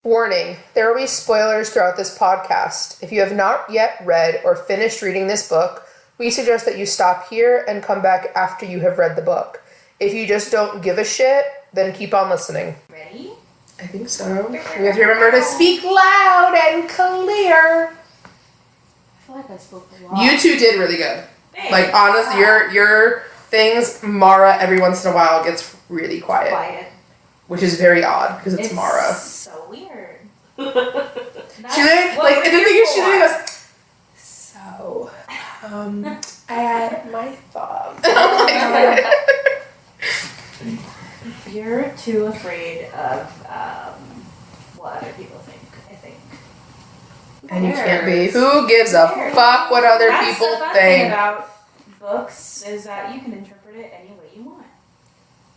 Warning, there will be spoilers throughout this podcast. If you have not yet read or finished reading this book, we suggest that you stop here and come back after you have read the book. If you just don't give a shit, then keep on listening. Ready? I think so. We have to remember to speak loud and clear. I feel like I spoke a lot. You two did really good. Thanks. Like, honestly, your things, Mara every once in a while gets really quiet. Which is very odd, because it's Mara. So weird. She literally, like, the thing is, she literally goes, so, I had my thoughts. You're too afraid of what other people think, I think. And you can't be. Who gives a fuck what other people The fun think? thing about books is that you can interpret it any way you want.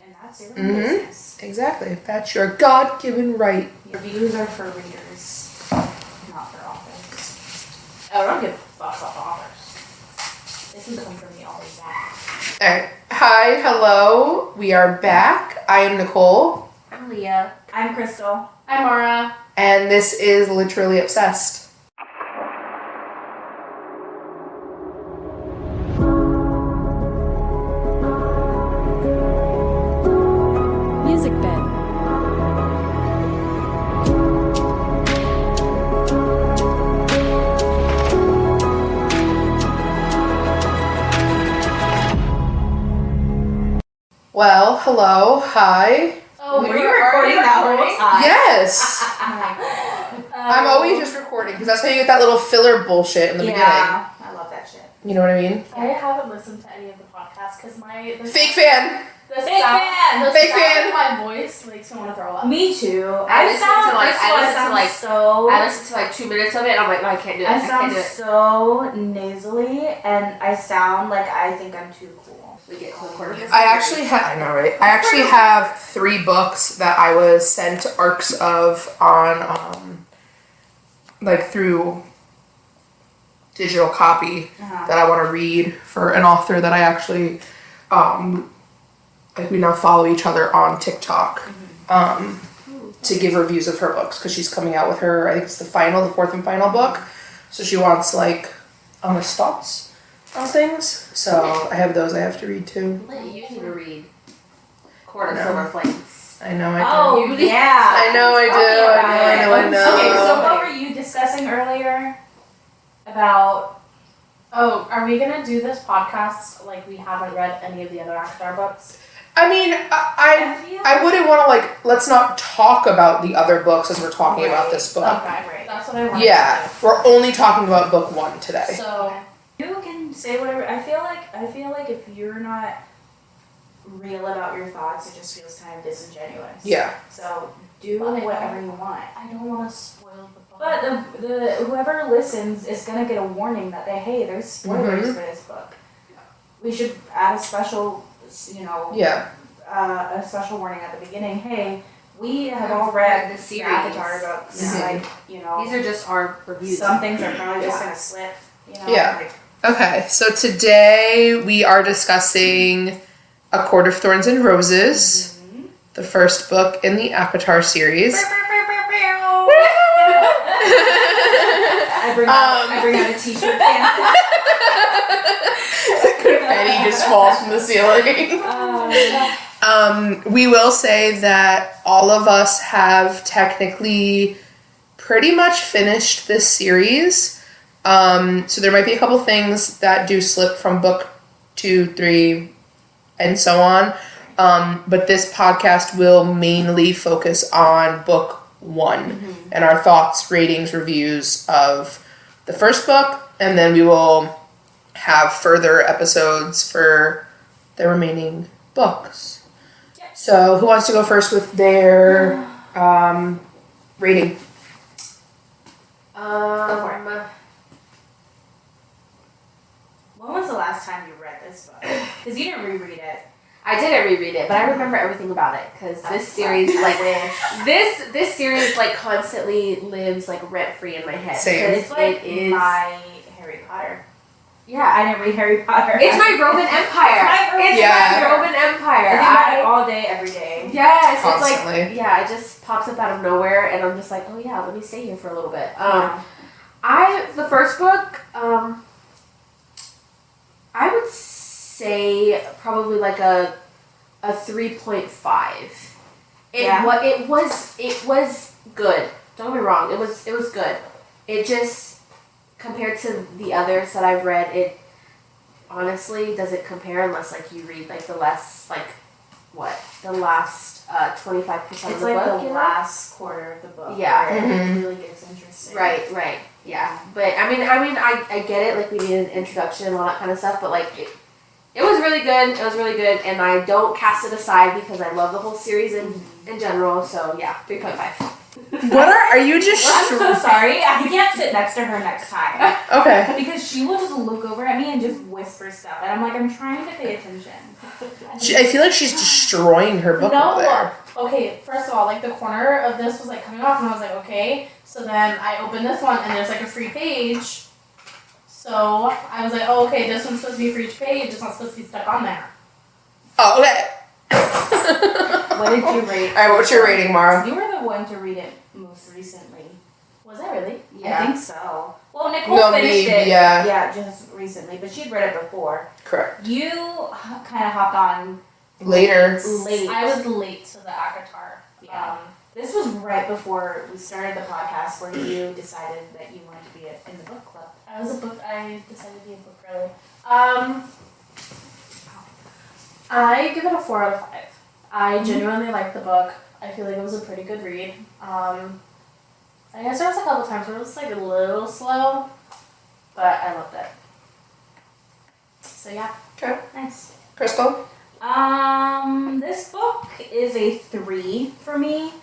And that's your own business. Exactly. That's your God-given right. Reviews are for readers, not for authors. I don't give a fuck about authors. They can come from me all the time. Alright. Hi, hello. We are back. I am Nicole. I'm Leah. I'm Crystal. I'm Mara. And this is Literally Obsessed. Music bed. Well, hello, hi. Oh, were you recording that whole time? Yes. I'm always just recording because that's how you get that little filler bullshit in the beginning. Yeah, I love that shit. You know what I mean? I haven't listened to any of the podcasts because the Fake fan. The Fake sound, fan! The Fake sound fan! of my voice makes me want to throw up. Me too. I listen to like 2 minutes of it and I'm like, no, I can't do it. I I can't sound do it. so nasally and I sound like I think I'm too cool. We get to the quarter. I actually have 3 books that I was sent arcs of on, like through digital copy that I want to read for an author that I actually, like we now follow each other on TikTok, to give reviews of her books because she's coming out with her, I think it's the 4th and final book. So she wants like honest thoughts on things. So I have those I have to read too. You need to read Court of No. Silver Flames. I know I do. Oh, yeah. I know I do. I know. Okay, so what were you discussing earlier about? Oh, are we gonna do this podcast like we haven't read any of the other Avatar books? I mean, I wouldn't want to, like, let's not talk about the other books as we're talking about this book. Okay, right. That's what I wanted Yeah, to we're only talking about book 1 today. do. So, You can say whatever. I feel like if you're not real about your thoughts, it just feels kind of disingenuous. Yeah. So do But I whatever don't- you want. I don't want to spoil the book. But the whoever listens is gonna get a warning that there's spoilers for this book. We should add a special, Yeah. a special warning at the beginning. Hey, we have all read The the series. Avatar books. Mhm. These are just our reviews. Some things are probably just gonna slip. Yeah. Like, Okay, so today we are discussing A Court of Thorns and Roses, the first book in the Avatar series. I bring out a t-shirt can. Confetti just falls from the ceiling. We will say that all of us have technically pretty much finished this series. So there might be a couple things that do slip from book 2, 3, and so on. But this podcast will mainly focus on book 1 and our thoughts, ratings, reviews of the first book, and then we will have further episodes for the remaining books. So who wants to go first with their rating? When was the last time you read this book? Because you didn't reread it. I didn't reread it, but I remember everything about it because this series, like this series, like constantly lives like rent free in my head. Same. It's like It is my Harry Potter. Yeah. I didn't read Harry Potter. It's my Roman Empire. It's Yeah. my Roman Empire. I do that all day, every day. Yes, Constantly. it's like, yeah, it just pops up out of nowhere, and I'm just like, oh yeah, let me stay here for a little bit. The first book, I would say probably like a 3.5. It was good. Don't get me wrong, it was good. It just, compared to the others that I've read, it honestly doesn't compare unless like you read like the last 25% It's of the like book. the you know? last quarter of the book. Yeah. Where Mhm. it really gets interesting. Right, yeah. But I get it. Like we need an introduction and all that kind of stuff. But like it was really good. It was really good, and I don't cast it aside because I love the whole series in general. So yeah, 3.5. What are you just? I'm so sorry. You can't sit next to her next time. Okay. Because she will just look over at me and just whisper stuff. And I'm like, I'm trying to pay attention. I feel like she's destroying her book over there. Okay, first of all, like the corner of this was like coming off, and I was like, okay. So then I opened this one, and there's like a free page. So I was like, oh, okay, this one's supposed to be for each page. It's not supposed to be stuck on there. Oh, okay. What did you rate? All right, what's your rating, Mara? You were the one to read it most recently. Was I really? I think so. Well, Nicole No, finished me, it. yeah. Yeah, just recently. But she'd read it before. Correct. You kind of hopped on Later. late. I was late to the ACOTAR. Yeah. This was right before we started the podcast where you decided that you wanted to be in the book club. I decided to be a book girly. I give it a 4 out of 5. I genuinely liked the book. I feel like it was a pretty good read. I guess there was a couple times where it was like a little slow, but I loved it. So yeah. Okay. Nice. Crystal? This book is a 3 for me.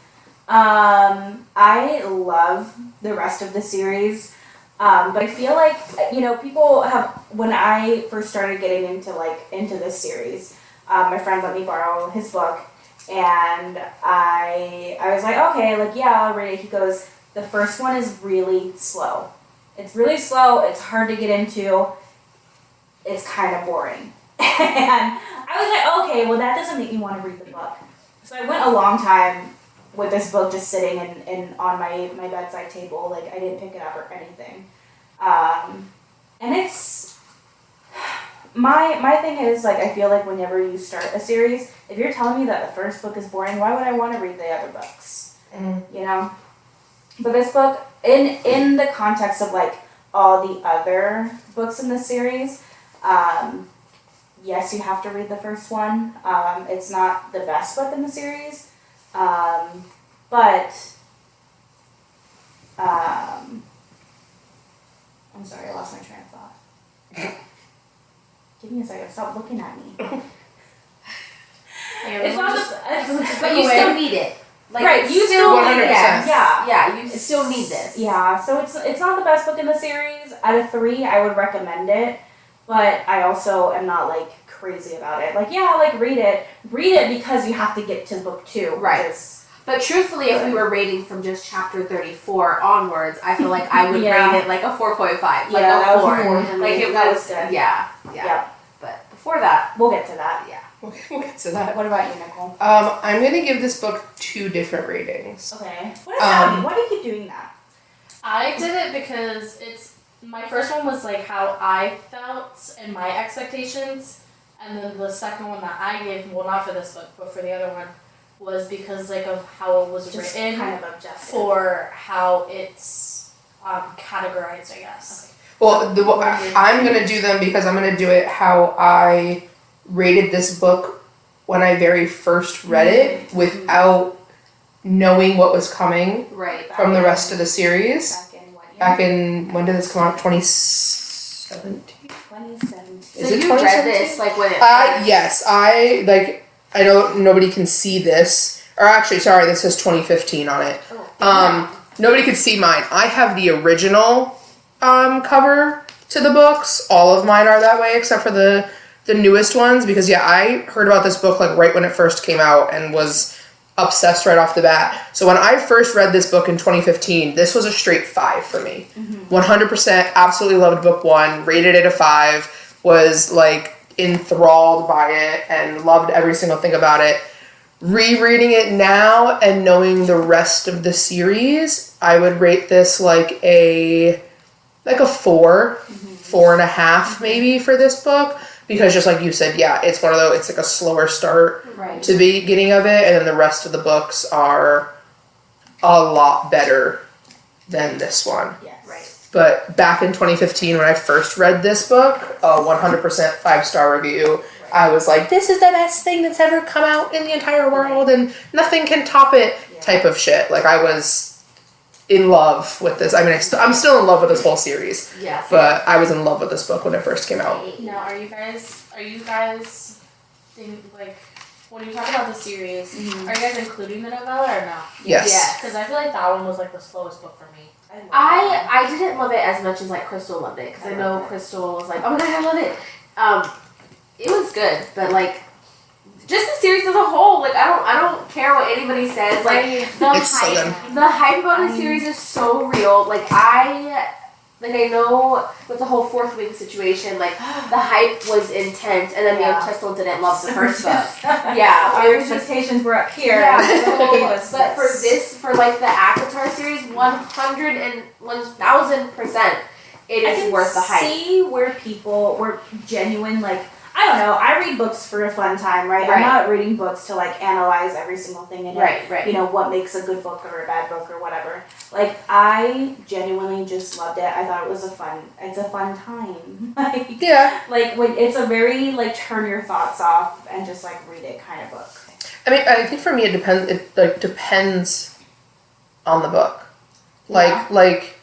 I love the rest of the series. But I feel like, people have, when I first started getting into this series, my friend let me borrow his book, and I was like, okay, I'll read it. He goes, the first one is really slow. It's really slow, it's hard to get into, it's kind of boring. And I was like, okay, well that doesn't make me want to read the book. So I went a long time with this book just sitting in on my bedside table, I didn't pick it up or anything. And it's, my thing is, I feel like whenever you start a series, if you're telling me that the first book is boring, why would I want to read the other books? You know? But this book, in the context of, all the other books in the series, yes, you have to read the first one. It's not the best book in the series, but I'm sorry, I lost my train of thought. Give me a second. Stop looking at me. It's not just. But you still need it. Right, you still 100%. need it. Yeah. Yeah, you still need this. Yeah, so it's not the best book in the series. Out of 3, I would recommend it, but I also am not crazy about it. Read it. Read it because you have to get to book 2. Right. But truthfully, if we were rating from just chapter 34 onwards, I feel like I would Yeah. rate it a 4.5, Yeah, a that was 4. more for me. It That was, was good. yeah. Yep. But before that, We'll get to that. yeah. We'll get to that. What about you, Nicole? I'm gonna give this book 2 different ratings. Okay. What does that mean? Why do you keep doing that? I did it because my first one was how I felt and my expectations, and then the second one that I gave, well, not for this book, but for the other one, was because of how it was Just written kind of objective. for how it's categorized, I guess. Well, I'm gonna do them because I'm gonna do it how I rated this book when I very first read it, without knowing what was coming Right. from the rest of the series. Back in what year? Back in, when did this come out? 2017? 2017. So Is it you read 2017? this when it Yes, I don't, nobody can see this. Or actually, sorry, this says 2015 on it. Oh, Nobody could see mine. I have the original cover to the books. All of mine are that way, except for the newest ones. Because, I heard about this book, right when it first came out and was obsessed right off the bat. So when I first read this book in 2015, this was a straight 5 for me. 100% absolutely loved book 1, rated it a 5, was like enthralled by it and loved every single thing about it. Rereading it now and knowing the rest of the series, I would rate this like a 4, 4.5 maybe for this book. Because just like you said, yeah, it's one of those, it's like a slower start to the beginning of it, and then the rest of the books are a lot better than this one. Yes. Right. But back in 2015, when I first read this book, a 100% 5-star review, I was like, this is the best thing that's ever come out in the entire world, and nothing can top it type of shit. Like, I was in love with this. I mean, I'm still in love with this whole series. Yes. But I was in love with this book when it first came out. Now, are you guys like, when you talk about the series, are you guys including the novella or no? Yes. Yeah. Because I feel like that one was like the slowest book for me. I didn't love it as much as like Crystal loved it, because I know Crystal was like, oh my god, I love it. It was good, but like, just the series as a whole, like I don't care what anybody says. Like the hype about the series is so real. Like I know with the whole Fourth Wing situation, like the hype was intense, and then me and Crystal didn't love the first book. Yeah, our expectations were up here. Yeah, but for like the ACOTAR series, 1,000%, it is worth the hype. See where people were genuine, like, I don't know, I read books for a fun time, right? I'm not reading books to like analyze every single thing in it. You know, what makes a good book or a bad book or whatever. Like, I genuinely just loved it. I thought it was it's a fun time. Like, Yeah. Like, when it's a very, like, turn your thoughts off and just, like, read it kind of book. I mean, I think for me it depends. It like depends on the book. Like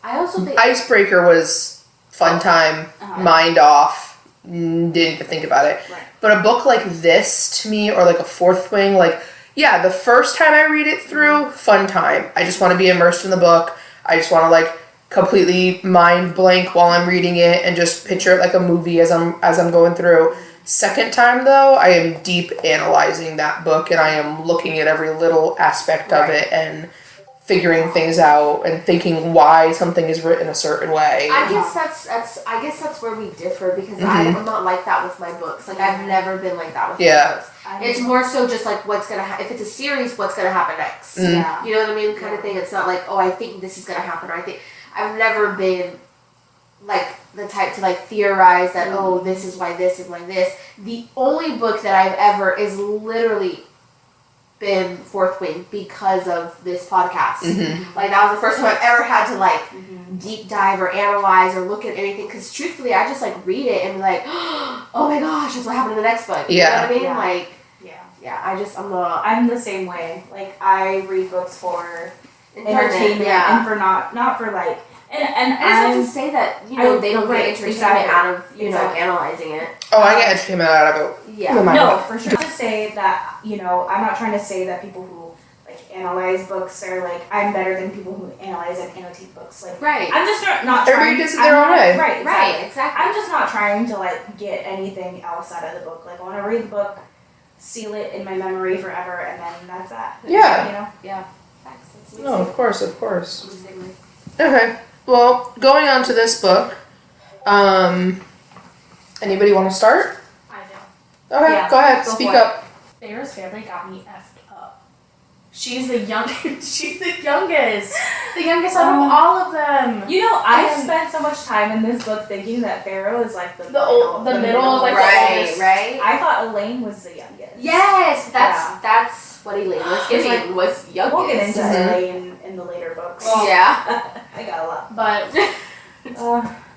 I also think Icebreaker was fun time, mind off, didn't even think about it. Right. But a book like this to me, or like a Fourth Wing, like, yeah, the first time I read it through, fun time. I just want to be immersed in the book. I just want to like completely mind blank while I'm reading it and just picture it like a movie as I'm going through. Second time though, I am deep analyzing that book, and I am looking at every little aspect of it and figuring things out and thinking why something is written a certain way. I guess that's where we differ, because I'm not like that with my books. Like, I've never been like that with my books. It's more so just like what's gonna if it's a series, what's gonna happen next. Yeah. You know what I mean, kind of thing. It's not like, oh, I think this is gonna happen, or I've never been like the type to like theorize that oh, this is why this is like this. The only book that I've ever is literally been Fourth Wing because of this podcast. Like, that was the first time I've ever had to like deep dive or analyze or look at anything, because truthfully I just like read it and be like, oh my gosh, that's what happened in the next book. You know what I mean? Like, I'm the same way. Like, I read books for entertainment and for not for like, and it's not to say that, you know, they don't get entertainment out of, you know, analyzing it. Oh, I get entertainment out of it. Yeah. No, for sure. To say that, you know, I'm not trying to say that people who like analyze books are like, I'm better than people who analyze and annotate books. Like, I'm just not everybody trying. does it their own way. Right, exactly. I'm just not trying to like get anything else out of the book. Like, I want to read the book, seal it in my memory forever, and then that's that. Yeah. You know. Yeah. Facts. No, of course. Okay. Well, going on to this book, anybody want to start? I do. Okay, go ahead. Go Speak for it. up. Farrah's family got me effed up. She's the she's the youngest. The youngest out of all of them. You know, I spent so much time in this book thinking that Pharaoh is like the middle, like, right. I thought Elaine was the youngest. Yes, that's what Elaine was giving, was youngest. We'll get into Elaine in the later books. Yeah. I got a lot. But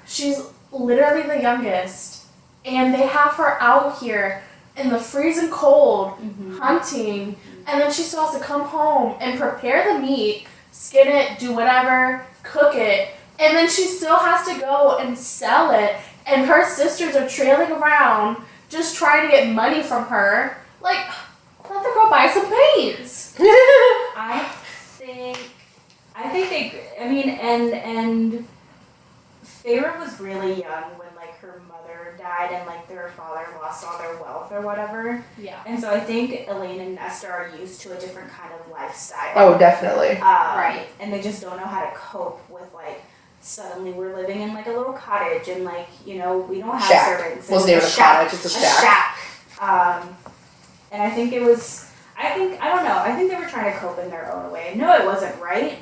she's literally the youngest, and they have her out here in the freezing cold hunting, and then she still has to come home and prepare the meat, skin it, do whatever, cook it, and then she still has to go and sell it, and her sisters are trailing around just trying to get money from her. Like, let the girl buy some paints. I think they, I mean, and Feyre was really young when like her mother died. died and like their father lost all their wealth or whatever. Yeah. And so I think Elaine and Nesta are used to a different kind of lifestyle. Oh, definitely. Right. And they just don't know how to cope with like, suddenly we're living in like a little cottage and like, you know, we don't have Shack. servants. Well, it's not a cottage, it's a shack. And I think it was, I don't know, I think they were trying to cope in their own way. No, it wasn't right,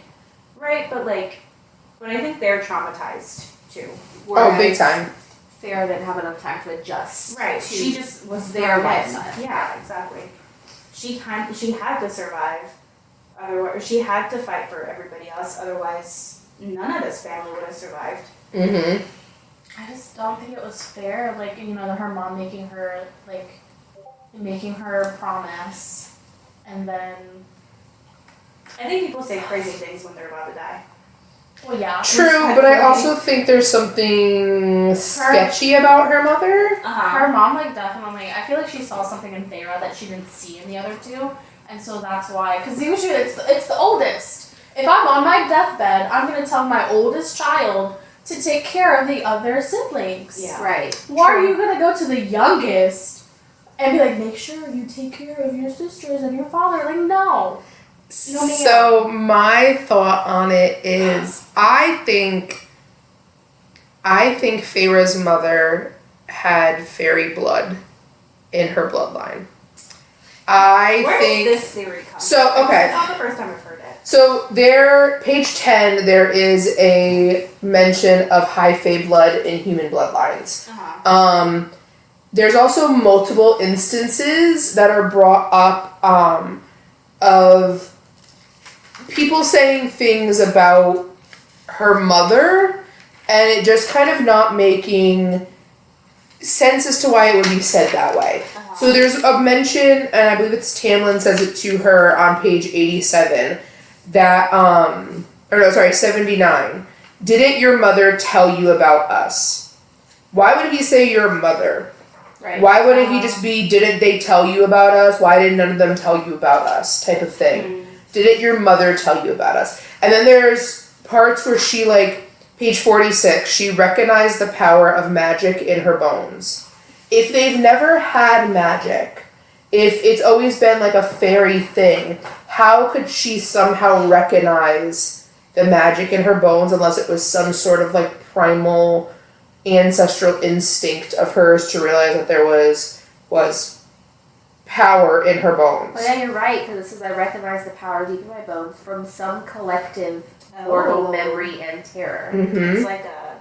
but I think they're traumatized too. Oh, big time. Farrah didn't have enough time to adjust. Right, to she just was their thrown in. lifestyle. Yeah, exactly. She had to survive, otherwise she had to fight for everybody else. Otherwise, none of this family would have survived. Mm-hmm. I just don't think it was fair. Like, you know, her mom making her promise, and then. I think people say crazy things when they're about to die. Well, yeah. True, but I also think there's something sketchy about her mother. Her mom, like, definitely, I feel like she saw something in Farrah that she didn't see in the other two, and so that's why, because usually it's the oldest. If I'm on my deathbed, I'm going to tell my oldest child to take care of the other siblings. Yeah. Right. Why are you going to go to the youngest and be like, make sure you take care of your sisters and your father? Like, no. So my thought on it is, I think Farrah's mother had fairy blood in her bloodline. Where does this theory come from? Okay. It's not the first time I've heard it. So page 10, there is a mention of high fae blood in human bloodlines. There's also multiple instances that are brought up of people saying things about her mother, and it just kind of not making sense as to why it would be said that way. So there's a mention, and I believe it's Tamlin says it to her on page 87, that, 79. Didn't your mother tell you about us? Why would he say your mother? Right. Why wouldn't he just be, didn't they tell you about us? Why did none of them tell you about us? Type of thing. Didn't your mother tell you about us? And then there's parts where she, like, page 46, she recognized the power of magic in her bones. If they've never had magic, if it's always been like a fairy thing, how could she somehow recognize the magic in her bones unless it was some sort of like primal ancestral instinct of hers to realize that there was power in her bones? Well, yeah, you're right, because it says I recognize the power deep in my bones from some collective mortal memory and terror. Mm-hmm. It's like a...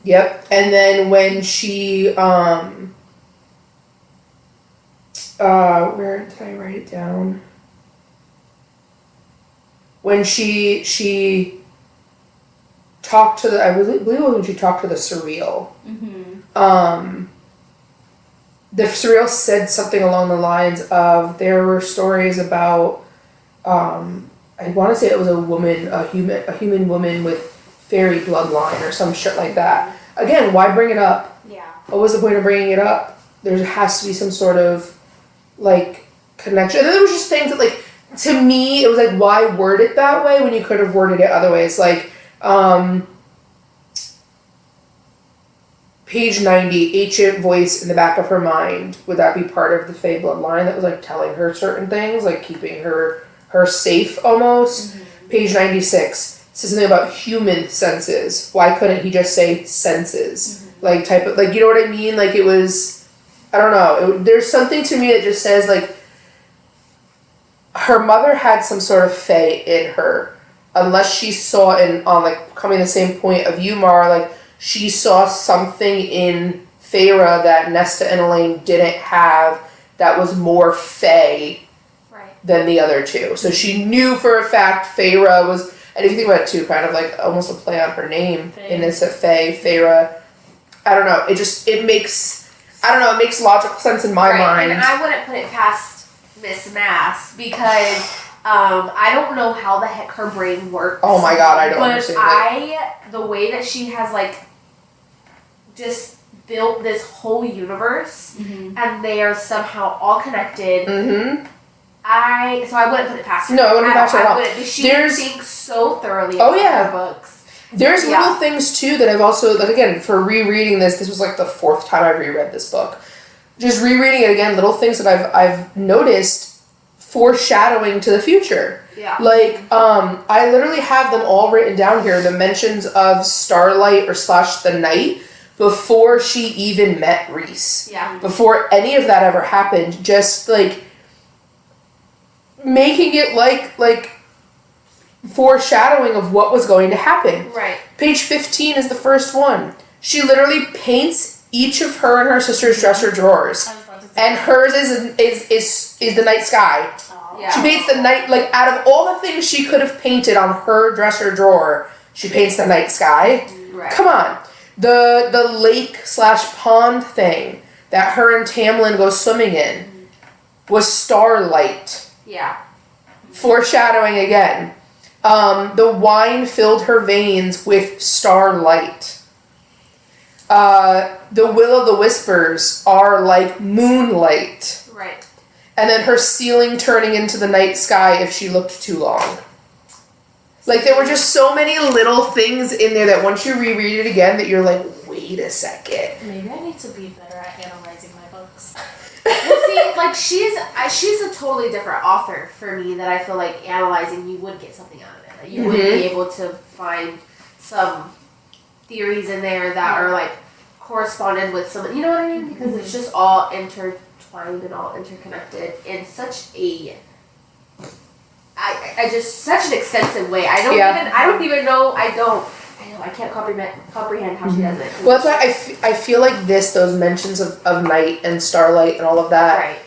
Yep. And then when she, where did I write it down? When she talked to I believe it was when she talked to the Surreal. The Surreal said something along the lines of there were stories about, I want to say it was a human woman with fairy bloodline or some shit like that. Again, why bring it up? Yeah. What was the point of bringing it up? There has to be some sort of, like, connection. And then there was just things that, like, to me, it was like, why word it that way when you could have worded it other ways? Like, page 90, ancient voice in the back of her mind. Would that be part of the Fae bloodline that was, like, telling her certain things? Like, keeping her safe, almost? Page 96. Says something about human senses. Why couldn't he just say senses? Like, type of, like, you know what I mean? Like, it was, I don't know. There's something to me that just says, like, her mother had some sort of fae in her. Unless she saw on, like, coming the same point of you, Mara, like, she saw something in Farrah that Nesta and Elaine didn't have that was more fae than the other two. So she knew for a fact Farrah was... And if you think about it too, kind of like almost a play on her name, Innocent Fae, Farrah. I don't know. It makes logical sense in my mind. And I wouldn't put it past Miss Mass because I don't know how the heck her brain works. Oh my god, I don't understand it. The way that she has like just built this whole universe and they are somehow all connected. So I wouldn't put it past her. No, I wouldn't put it past her at all. She thinks so thoroughly about her books. There's Yeah. little things too that I've also, like, again, for rereading this was like the 4th time I reread this book. Just rereading it again, little things that I've noticed foreshadowing to the future. Yeah. Like, I literally have them all written down here, the mentions of Starlight or / the Night before she even met Reese. Yeah. Before any of that ever happened, just like making it like foreshadowing of what was going to happen. Right. Page 15 is the first one. She literally paints each of her and her sister's dresser drawers. I was about to say And that. hers is the night sky. Aw. Yeah. She paints the night, like, out of all the things she could have painted on her dresser drawer, she paints the night sky. Right. Come on. The lake / pond thing that her and Tamlin go swimming in was starlight. Yeah. Foreshadowing again. The wine filled her veins with starlight. The Will of the Whispers are like moonlight. Right. And then her ceiling turning into the night sky if she looked too long. Like, there were just so many little things in there that once you reread it again, that you're like, wait a second. Maybe I need to be better at analyzing my books. Well, see, like she's a totally different author for me that I feel like analyzing you would get something out of it. Like, you would be able to find some theories in there that are like corresponded with some. You know what I mean? Because it's just all intertwined and all interconnected in such a. I just such an extensive way. I don't even know. I can't comprehend how she does it. Well, that's why I feel like those mentions of night and starlight and all of that Right.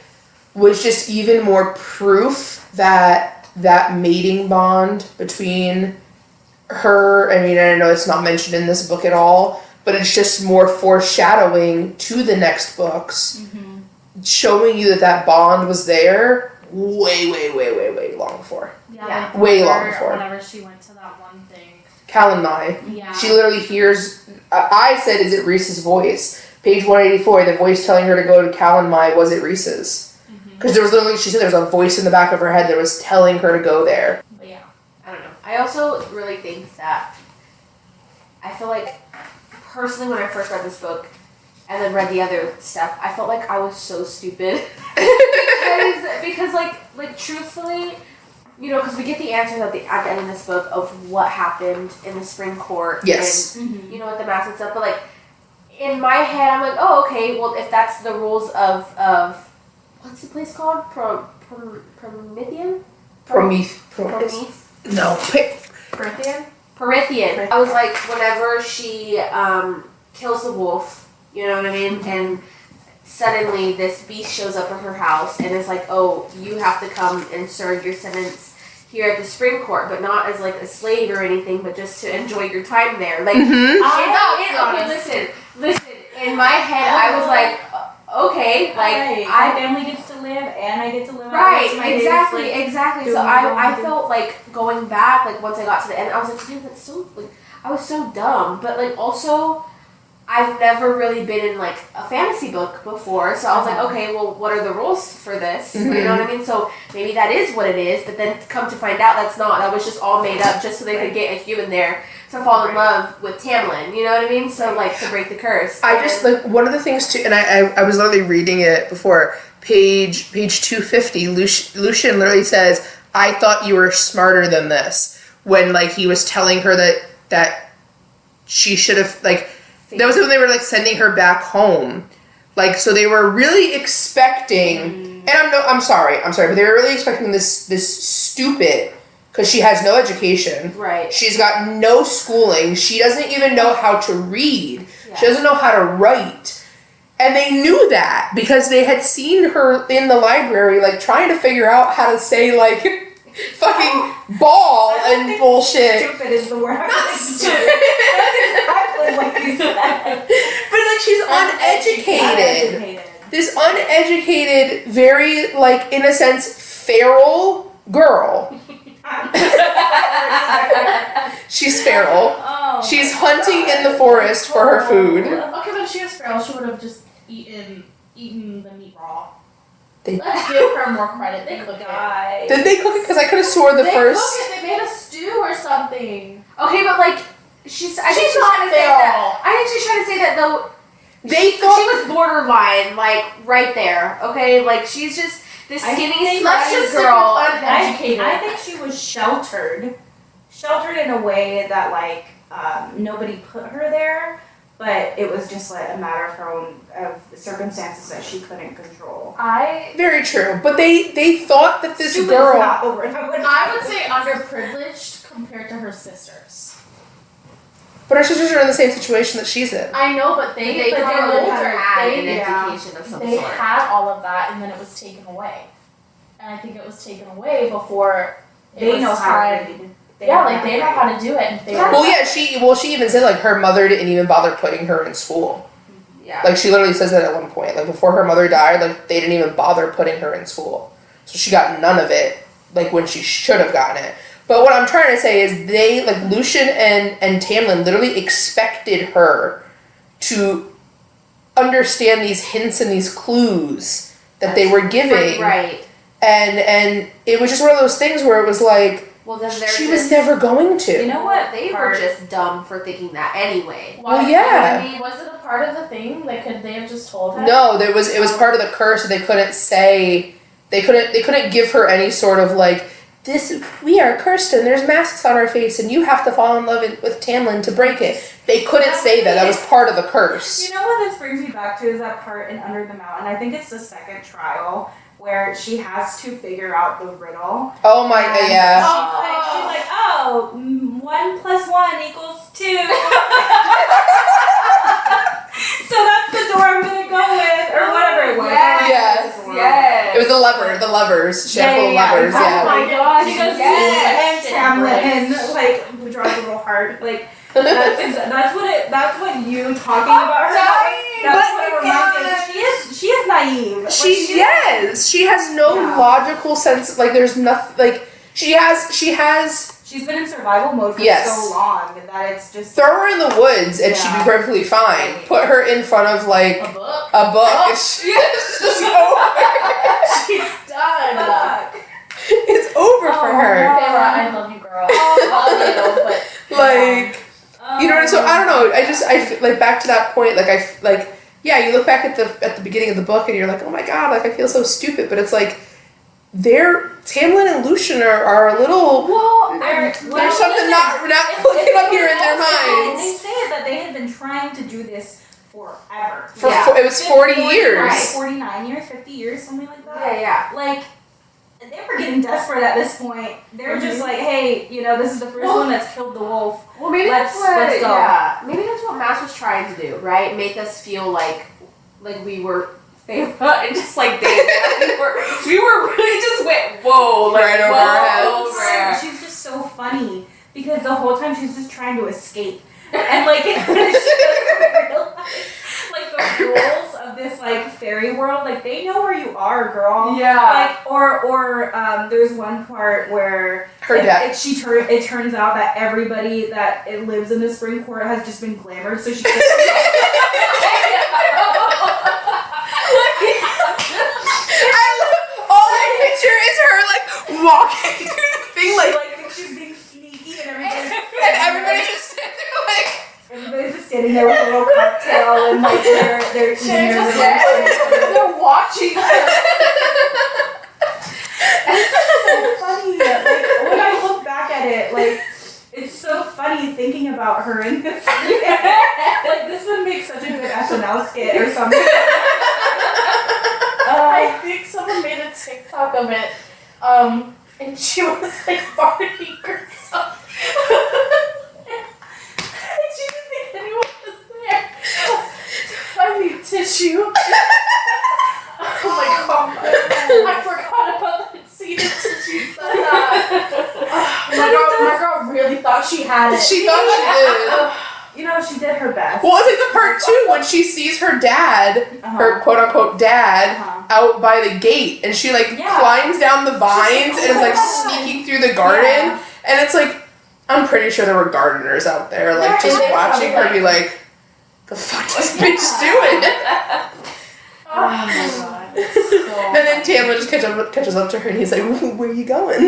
was just even more proof that mating bond between her, I mean, I know it's not mentioned in this book at all, but it's just more foreshadowing to the next books, showing you that bond was there way long before. Yeah. Way long before. Whenever she went to that one thing. Cal and Mai. Yeah. She literally hears, I said, is it Reese's voice? Page 184, the voice telling her to go to Cal and Mai, was it Reese's? Because there was literally, she said there was a voice in the back of her head that was telling her to go there. But yeah. I don't know. I also really think that I feel like personally when I first read this book and then read the other stuff, I felt like I was so stupid because like truthfully, you know, because we get the answers at the end of this book of what happened in the spring court. Yes. And you know, with the mask and stuff, but like in my head, I'm like, oh, okay. Well, if that's the rules of what's the place called? Promethean. No. Perithian. I was like, whenever she kills the wolf, you know what I mean? And suddenly this beast shows up at her house and is like, oh, you have to come and serve your sentence here at the spring court, but not as like a slave or anything, but just to enjoy your time there. Like, listen. In my head, I was like, okay, like my family gets to live and I get to live. Right, my exactly. days, So I felt like going back, like once I got to the end, I was like, dude, that's so, like, I was so dumb. But like also, I've never really been in like a fantasy book before, so I was like, okay, well, what are the rules for this? You know what I mean? So maybe that is what it is, but then come to find out that's not. That was just all made up just so they could get a human there to fall in love with Tamlin. You know what I mean? So like to break the curse. I just, like, one of the things too, and I was literally reading it before, page 250, Lucian literally says, I thought you were smarter than this, when like he was telling her that she should have, like, that was when they were like sending her back home. Like, so they were really expecting, and I'm sorry, but they were really expecting this stupid, because she has no education. Right. She's got no schooling. She doesn't even know how to read. Yeah. She doesn't know how to write. And they knew that because they had seen her in the library, like, trying to figure out how to say, like, fucking ball and bullshit. Stupid is the word. Not stupid. That's exactly what you said. But, like, she's uneducated. This uneducated, very, like, in a sense, feral girl. She's feral. Oh, She's hunting in the forest for her food. Okay, but if she was feral, she would have just eaten the meat raw. They- Let's give her more credit. They cook it. Did they cook it? Because I could have swore the They first. cook it. They made a stew or something. Okay, but like she's She's not not say feral. that. I think she's trying to say that though. They She thought was borderline, like right there. Okay, like she's just this I skinny, think- Let's slutty just stick girl. with uneducated. I think she was sheltered in a way that like nobody put her there, but it was just like a matter of her own of circumstances that she couldn't control. very true, but they thought that this Stupid girl. is not the word I would say underprivileged compared to her sisters. But her sisters are in the same situation that she's in. I know, but they But got they older. had an They, education of some they sort. had all of that, and then it was taken away. And I think it was taken away before it They was know how time. to read. Yeah, like they know how to do it. And they were Well, yeah, she even said like her mother didn't even bother putting her in school. Yeah. Like she literally says that at one point. Like before her mother died, like they didn't even bother putting her in school. So she got none of it, like when she should have gotten it. But what I'm trying to say is they, like Lucian and Tamlin literally expected her to understand these hints and these clues that they were giving. Right. And it was just one of those things where it was like Well, then she was never going to. You know what? They were just dumb for thinking that anyway. Why, Well, yeah. I mean, was it a part of the thing? Like, could they have just told her? No, it was part of the curse, and they couldn't say they couldn't give her any sort of like this. We are cursed, and there's masks on our face, and you have to fall in love with Tamlin to break it. They couldn't say that. That was part of the curse. You know what this brings me back to is that part in Under the Mountain. I think it's the second trial where she has to figure out the riddle. Oh my, And yeah. She's like, oh, 1 + 1 = 2. So that's the door I'm gonna go with, or whatever it was. Yes, yes. It was the levers. She had to pull the levers. exactly. Yeah. Oh my gosh, She goes yes. to Tamlin, like draws a little heart, like that's what you talking about her. That's what it reminds me of. She is naive. Like, She has no Yeah. logical sense. Like there's nothing. Like she has. She's been in survival mode for Yes. so long that it's just Throw her in the woods and she'd be Yeah. perfectly fine. Put her in front of like A book? a book. Oh. It's just over. She's done. fuck. It's over for Oh, her. no. Kayla, I love you, girl. I love you, but Like you know. So I don't know. I feel like back to that point. Like yeah. You look back at the beginning of the book and you're like, oh my god. Like I feel so stupid. But it's like Tamlin and Lucian are a little. There's something not clicking up here in their They minds. say that they had been trying to do this forever. It was 40 years. Right, 49 years, 50 years, something like that. Yeah. Like, they were getting desperate at this point. They were just like, hey, this is the first one that's killed the wolf. Well, maybe Let's that's what. go. Yeah. Maybe that's what Mass was trying to do, right? Make us feel like we were. And just like we really just went whoa, like Right over whoa, our heads. She's just so funny because the whole time she's just trying to escape. And like, she doesn't realize, like the rules of this like fairy world, like they know where you are, girl. Yeah. Like or there's one part where it turns out that everybody that lives in the spring court has just been glamored, so she All I picture is her like walking through the thing like thinks she's being sneaky and everything. and everybody's just sitting there like Everybody's just standing there with a little cocktail and like they're eating their lunch. They're watching her. It's so funny. Like when I look back at it, like it's so funny thinking about her in this. Like this would make such a good SNL skit or something. I think someone made a TikTok of it, and she was like farting herself. And she didn't think anyone was there. I need tissue. Oh my god. I forgot about that scene until she said that. My girl really thought she had it. she thought she did. She did her best. Well, it's like the part too when she sees her dad, her quote unquote dad, out by the gate, and she like climbs down the vines and is like sneaking through the garden, and it's like I'm pretty sure there were gardeners out there like just watching her be like, the fuck is this bitch doing? Oh my god. And then Tamlin just catches up to her and he's like, where are you going?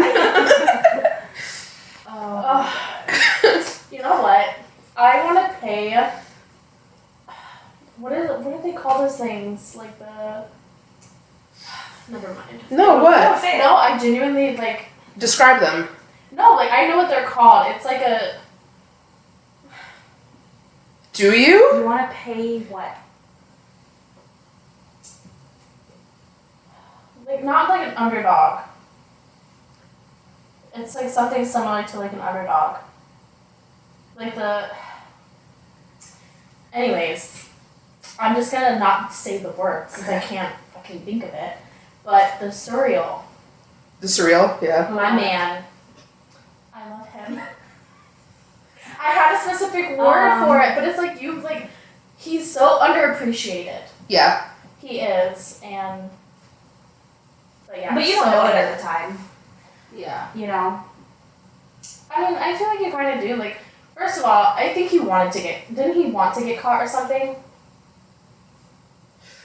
You know what? pay. What do they call those things? Like the. Never mind. No, what? No, I genuinely like. Describe them. No, like I know what they're called. It's like a. Do you? You want to pay what? Like not like an underdog. It's like something similar to like an underdog. Like the. Anyways, I'm just gonna not say the word because I can't fucking think of it. But the surreal. The surreal, yeah. My man. I love him. I had a specific word for it, but it's like he's so underappreciated. Yeah. He is, and. But yeah. But you don't know it at the time. Yeah. You know. I mean, I feel like you kind of do. Like, first of all, I think he wanted to get. Didn't he want to get caught or something?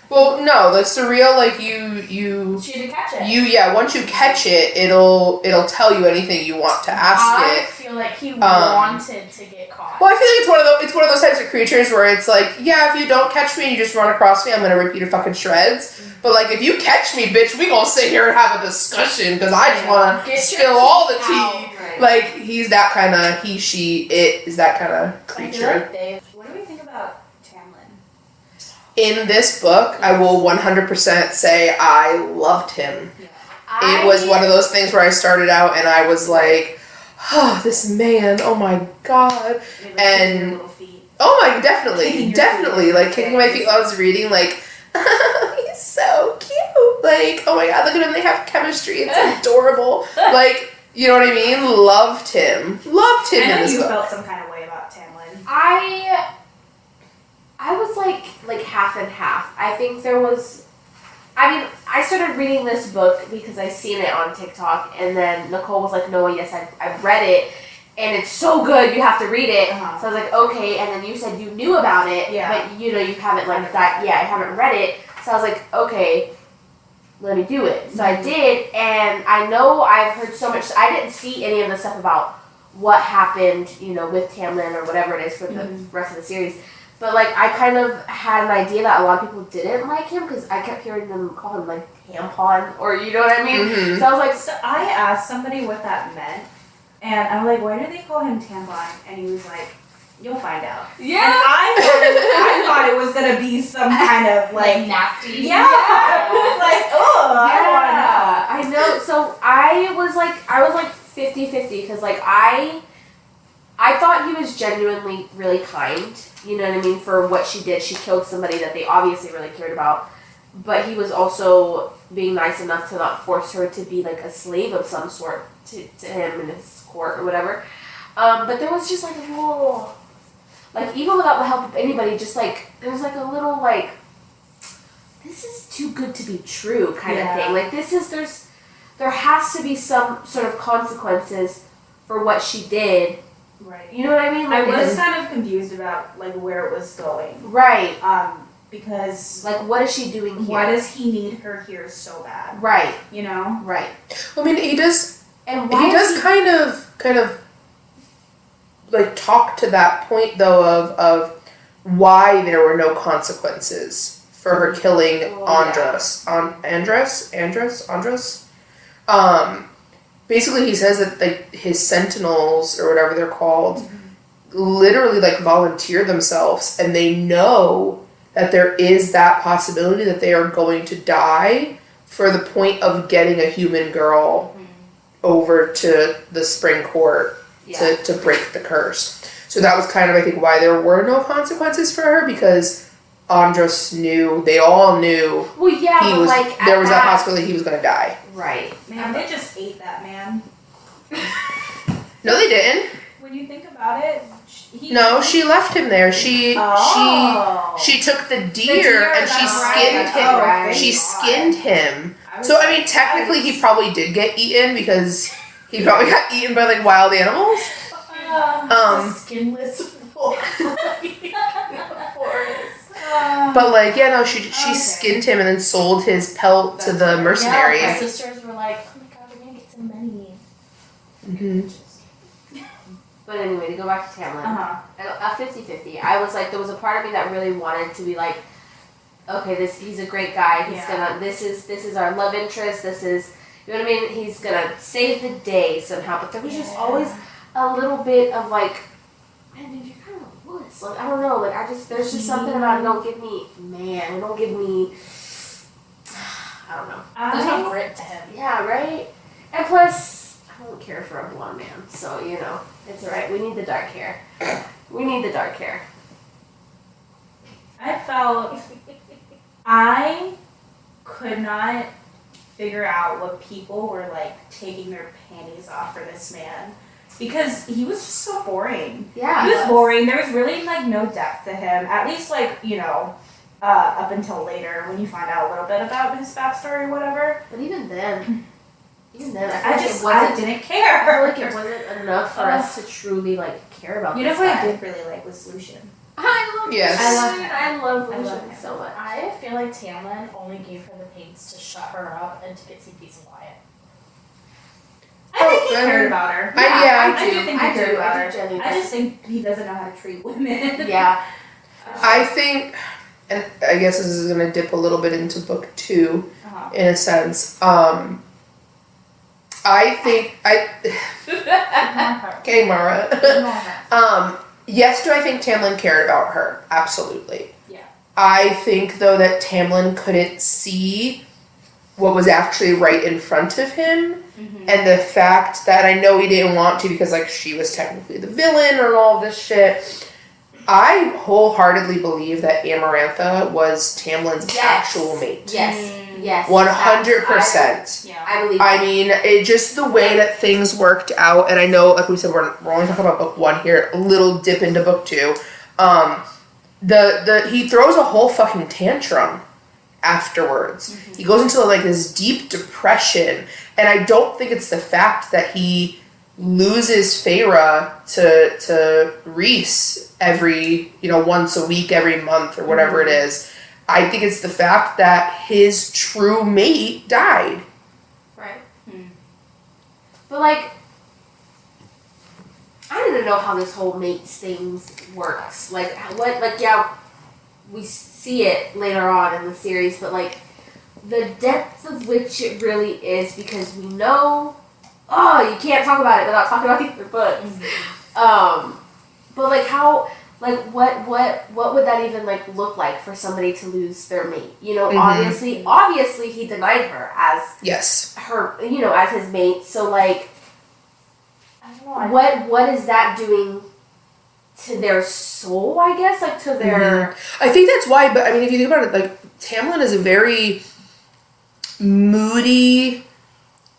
Well, no, the surreal, like you She didn't catch it. once you catch it, it'll tell you anything you want to ask I it. feel like he wanted to get caught. Well, I feel like it's one of those types of creatures where it's like, yeah, if you don't catch me and you just run across me, I'm gonna rip you to fucking shreds. But like, if you catch me, bitch, we gonna sit here and have a discussion because I just wanna spill all the tea. Right. Like he's that kind of it is that kind of I feel creature. like they. What do we think about Tamlin? In this book, I will 100% say I loved him. It was one of those things where I started out and I was like, oh, this man, oh my god. And- Your little feet. Oh my, definitely, Kicking your definitely. feet. Like kicking my feet while I was reading, like, he's so cute. Like, oh my god, look at him, they have chemistry. It's adorable. Like, you know what I mean? Loved him. Loved him I know in this you book. felt some kind of way about Tamlin. I was like half and half. I think there was. I mean, I started reading this book because I seen it on TikTok, and then Nicole was like, "Noah, yes, I read it, and it's so good. You have to read it." Uh-huh. So I was like, "Okay." And then you said you knew about it, Yeah. but you haven't like that. Yeah, I haven't read it. So I was like, "Okay, let me do it." So I did, and I know I've heard so much. I didn't see any of the stuff about what happened, with Tamlin or whatever it is for the rest of the series. But, like, I kind of had an idea that a lot of people didn't like him because I kept hearing them call him, like, tampon or, you know what I mean? Mhm. So I was like, So I asked somebody what that meant, and I'm like, why do they call him tampon? And he was like, you'll find out. And yeah. I thought it was gonna be some kind of like nasty. yeah. It was like, oh, I don't wanna know. I know. So I was like 50-50 because, like, I thought he was genuinely really kind, you know what I mean, for what she did. She killed somebody that they obviously really cared about, but he was also being nice enough to not force her to be, like, a slave of some sort to him in his court or whatever. But there was just, like, a little, like, even without the help of anybody, just, like, there was, like, a little, like, this is too good to be true kind of thing. Like, there has to be some sort of consequences for what she did. Right. You know what I mean? I Like, was kind of confused about like where it was going. right. Because Like, what is she doing here? why does he need her here so bad? Right. You know? Right. I mean, he does And why he does kind of like talk to that point though of why there were no consequences for her killing Andros. Andros. Basically he says that like his sentinels or whatever they're called literally like volunteer themselves and they know that there is that possibility that they are going to die for the point of getting a human girl over to the spring court to break the curse. So that was kind of, I think, why there were no consequences for her, because Andros knew, they all knew Well, yeah, he but was, like there was that possibility he was going to die. Right. Man, they just ate that man. No, they didn't. When you think about it, No, she left him there. She took the deer and she skinned him. Oh, She skinned him. was So, I mean, technically he probably did get eaten because he probably got eaten by, like, wild animals. A skinless wolf. But, like, yeah, no, she skinned him and then sold his pelt to the Yeah, mercenaries. my sisters were like, oh my god, we're gonna get some money. Mhm. But anyway, to go back to Tamlin, Uh-huh. a 50-50. I was like, there was a part of me that really wanted to be like, okay, he's a great guy. He's gonna, this is our love interest. This is, you know what I mean? He's gonna save the day somehow. But there was just always a little bit of like, man, dude, you're kind of a wuss. Like, I don't know. Like, there's just something about it. Don't give me, I don't know. There's no grit to him. Yeah, right? And plus, I don't care for a blonde man. So, you know, it's alright. We need the dark hair. I could not figure out what people were like taking their panties off for this man. Because he was just so boring. Yeah. He was boring. There was really like no depth to him. At least like, you know, up until later when you find out a little bit about his backstory or whatever. But even then, I didn't care. I feel like it wasn't enough for us to truly like care about. You know what I did really like was Lucian. I love Yes. Lucian. I love I love Lucian him. so much. I feel like Tamlin only gave her the pains to shut her up and to get some peace and quiet. I think he cared about her. I do think he cared about her. genuinely I just think he doesn't know how to treat women. Yeah. I think, and I guess this is going to dip a little bit into book 2 in a sense. I think okay, Mara. Yes, do I think Tamlin cared about her? Absolutely. Yeah. I think though that Tamlin couldn't see what was actually right in front of him, and the fact that I know he didn't want to because like she was technically the villain or all this shit. I wholeheartedly believe that Amarantha was Tamlin's actual mate. Yes. 100%. Yeah. I believe. I mean, it just the way that things worked out, and I know, like we said, we're only talking about book 1 here. A little dip into book 2. He throws a whole fucking tantrum afterwards. He goes into like this deep depression, and I don't think it's the fact that he loses Feyre to Rhys every, once a week, every month, or whatever it is. I think it's the fact that his true mate died. Right. But like, I don't even know how this whole mates things works. Like, we see it later on in the series, but like, the depth of which it really is, because we know, you can't talk about it without talking about the other books. But like how, like what would that even like look like for somebody to lose their mate? Obviously he denied her as her, as his mate. So like, I don't know. What is that doing to their soul? I guess like to their. I think that's why. But I mean, if you think about it, like Tamlin is a very moody,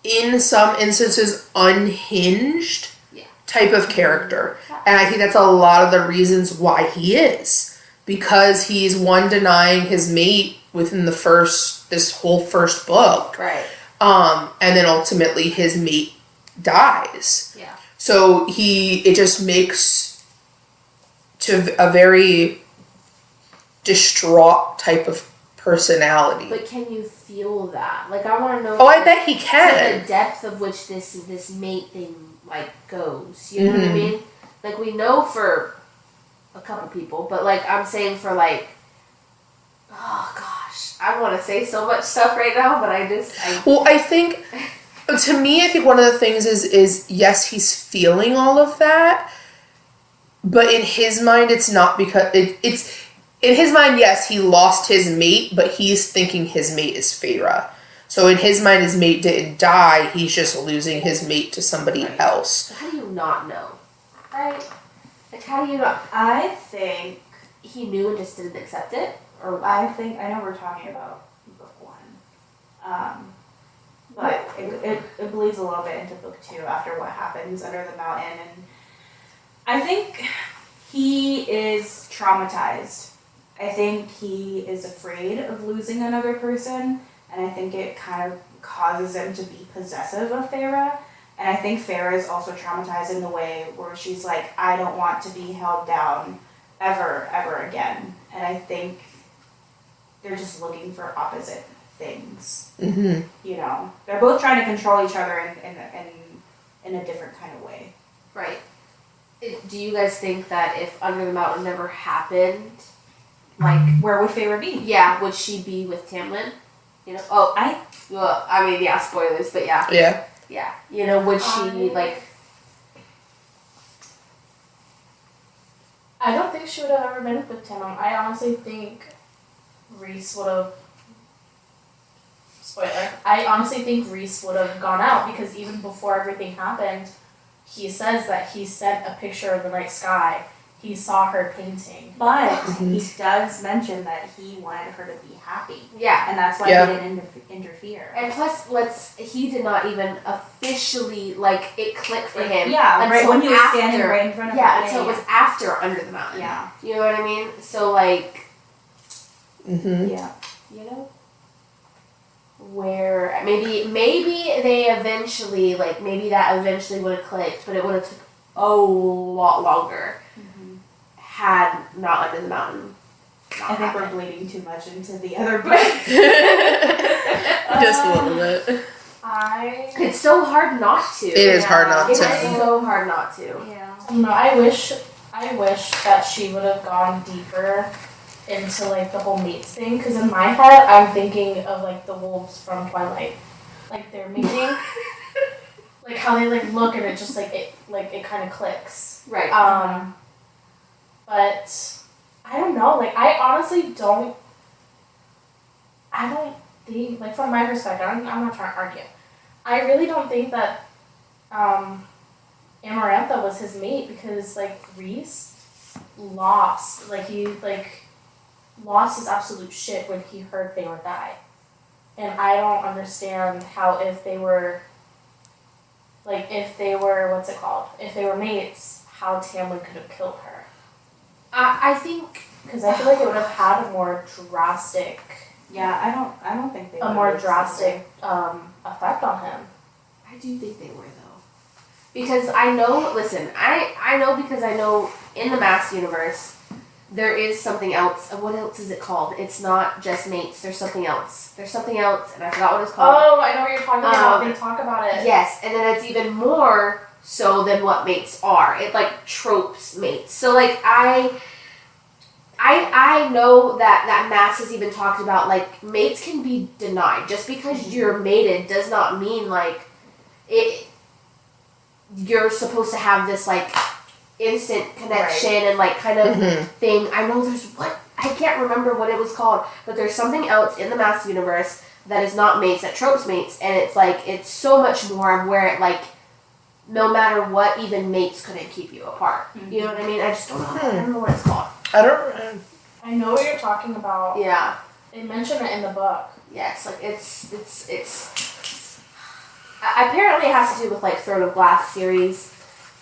in some instances unhinged type of character. And I think that's a lot of the reasons why he is. Because he's denying his mate within this whole first book. Right. And then ultimately his mate dies. Yeah. So it just makes to a very distraught type of personality. But can you feel that? Like, I want to know. Oh, I bet he can. The depth of which this mate thing like goes. You know what I mean? Like, we know for a couple people, but like I'm saying for like, oh gosh, I want to say so much stuff right now, but I think to me, I think one of the things is yes, he's feeling all of that, but in his mind, it's not because it's. In his mind, yes, he lost his mate, but he's thinking his mate is Feyre. So in his mind, his mate didn't die. He's just losing his mate to somebody else. How do you not know? Right? Like, how do you not? I think he knew and just didn't accept it? Or I know we're talking about book 1. But it bleeds a little bit into book 2 after what happens under the mountain. And I think he is traumatized. I think he is afraid of losing another person, and I think it kind of causes him to be possessive of Feyre. And I think Feyre is also traumatized in the way where she's like, I don't want to be held down ever again. And I think they're just looking for opposite things. Mm-hmm. They're both trying to control each other in a different kind of way. Right. do you guys think that if Under the Mountain never happened, like, Where would Feyre be? yeah, would she be with Tamlin? You know? Oh, I mean, yeah, spoilers, but yeah. Yeah. Yeah. You know, would she, like... I don't think she would have ever been with Tamlin. I honestly think Rhys would have. Spoiler. I honestly think Rhys would have gone out because even before everything happened, he says that he sent a picture of the night sky. He saw her painting. But he does mention that he wanted her to be happy. Yeah. And that's why he didn't interfere. And plus, he did not even officially, like, it clicked for him. Yeah, right when he was standing right in front of her. Yeah, until it was after Under the Mountain. Yeah. You know what I mean? So, like... Yeah. You know? Where maybe they eventually, like, maybe that eventually would have clicked, but it would have took a lot longer had not Under the Mountain. I think we're bleeding too much into the other books. Just a little bit. It's so hard not to. It is hard not It's to. so hard not to. Yeah. No, I wish that she would have gone deeper into like the whole mates thing. Because in my head, I'm thinking of like the wolves from Twilight, like they're mating, like how they like look and it just like it kind of clicks. Right. But I don't know. Like I honestly don't. I don't think like from my perspective. I'm not trying to argue. I really don't think that Amarantha was his mate because like Rhys lost. Like he lost his absolute shit when he heard they would die. And I don't understand how if they were what's it called? If they were mates, how Tamlin could have killed her. I think because I feel like it would have had a more drastic. Yeah, I don't think they. A more drastic effect on him. I do think they were though, because I know. Listen, I know because I know in the Mass universe there is something else. What else is it called? It's not just mates. There's something else. There's something else, and I forgot what it's called. Oh, I know what you're talking about. They talk about it. Yes, and then it's even more so than what mates are. It like tropes mates. So like I know that Mass has even talked about like mates can be denied. Just because you're mated does not mean like it. You're supposed to have this like instant connection and like kind of thing. I know there's I can't remember what it was called, but there's something else in the Mass universe that is not mates, that tropes mates, and it's like it's so much more of where it like no matter what, even mates couldn't keep you apart. You know what I mean? I just don't know. I don't know what it's called. I know what you're talking about. Yeah. They mention it in the book. Yes, like it's apparently it has to do with like Throne of Glass series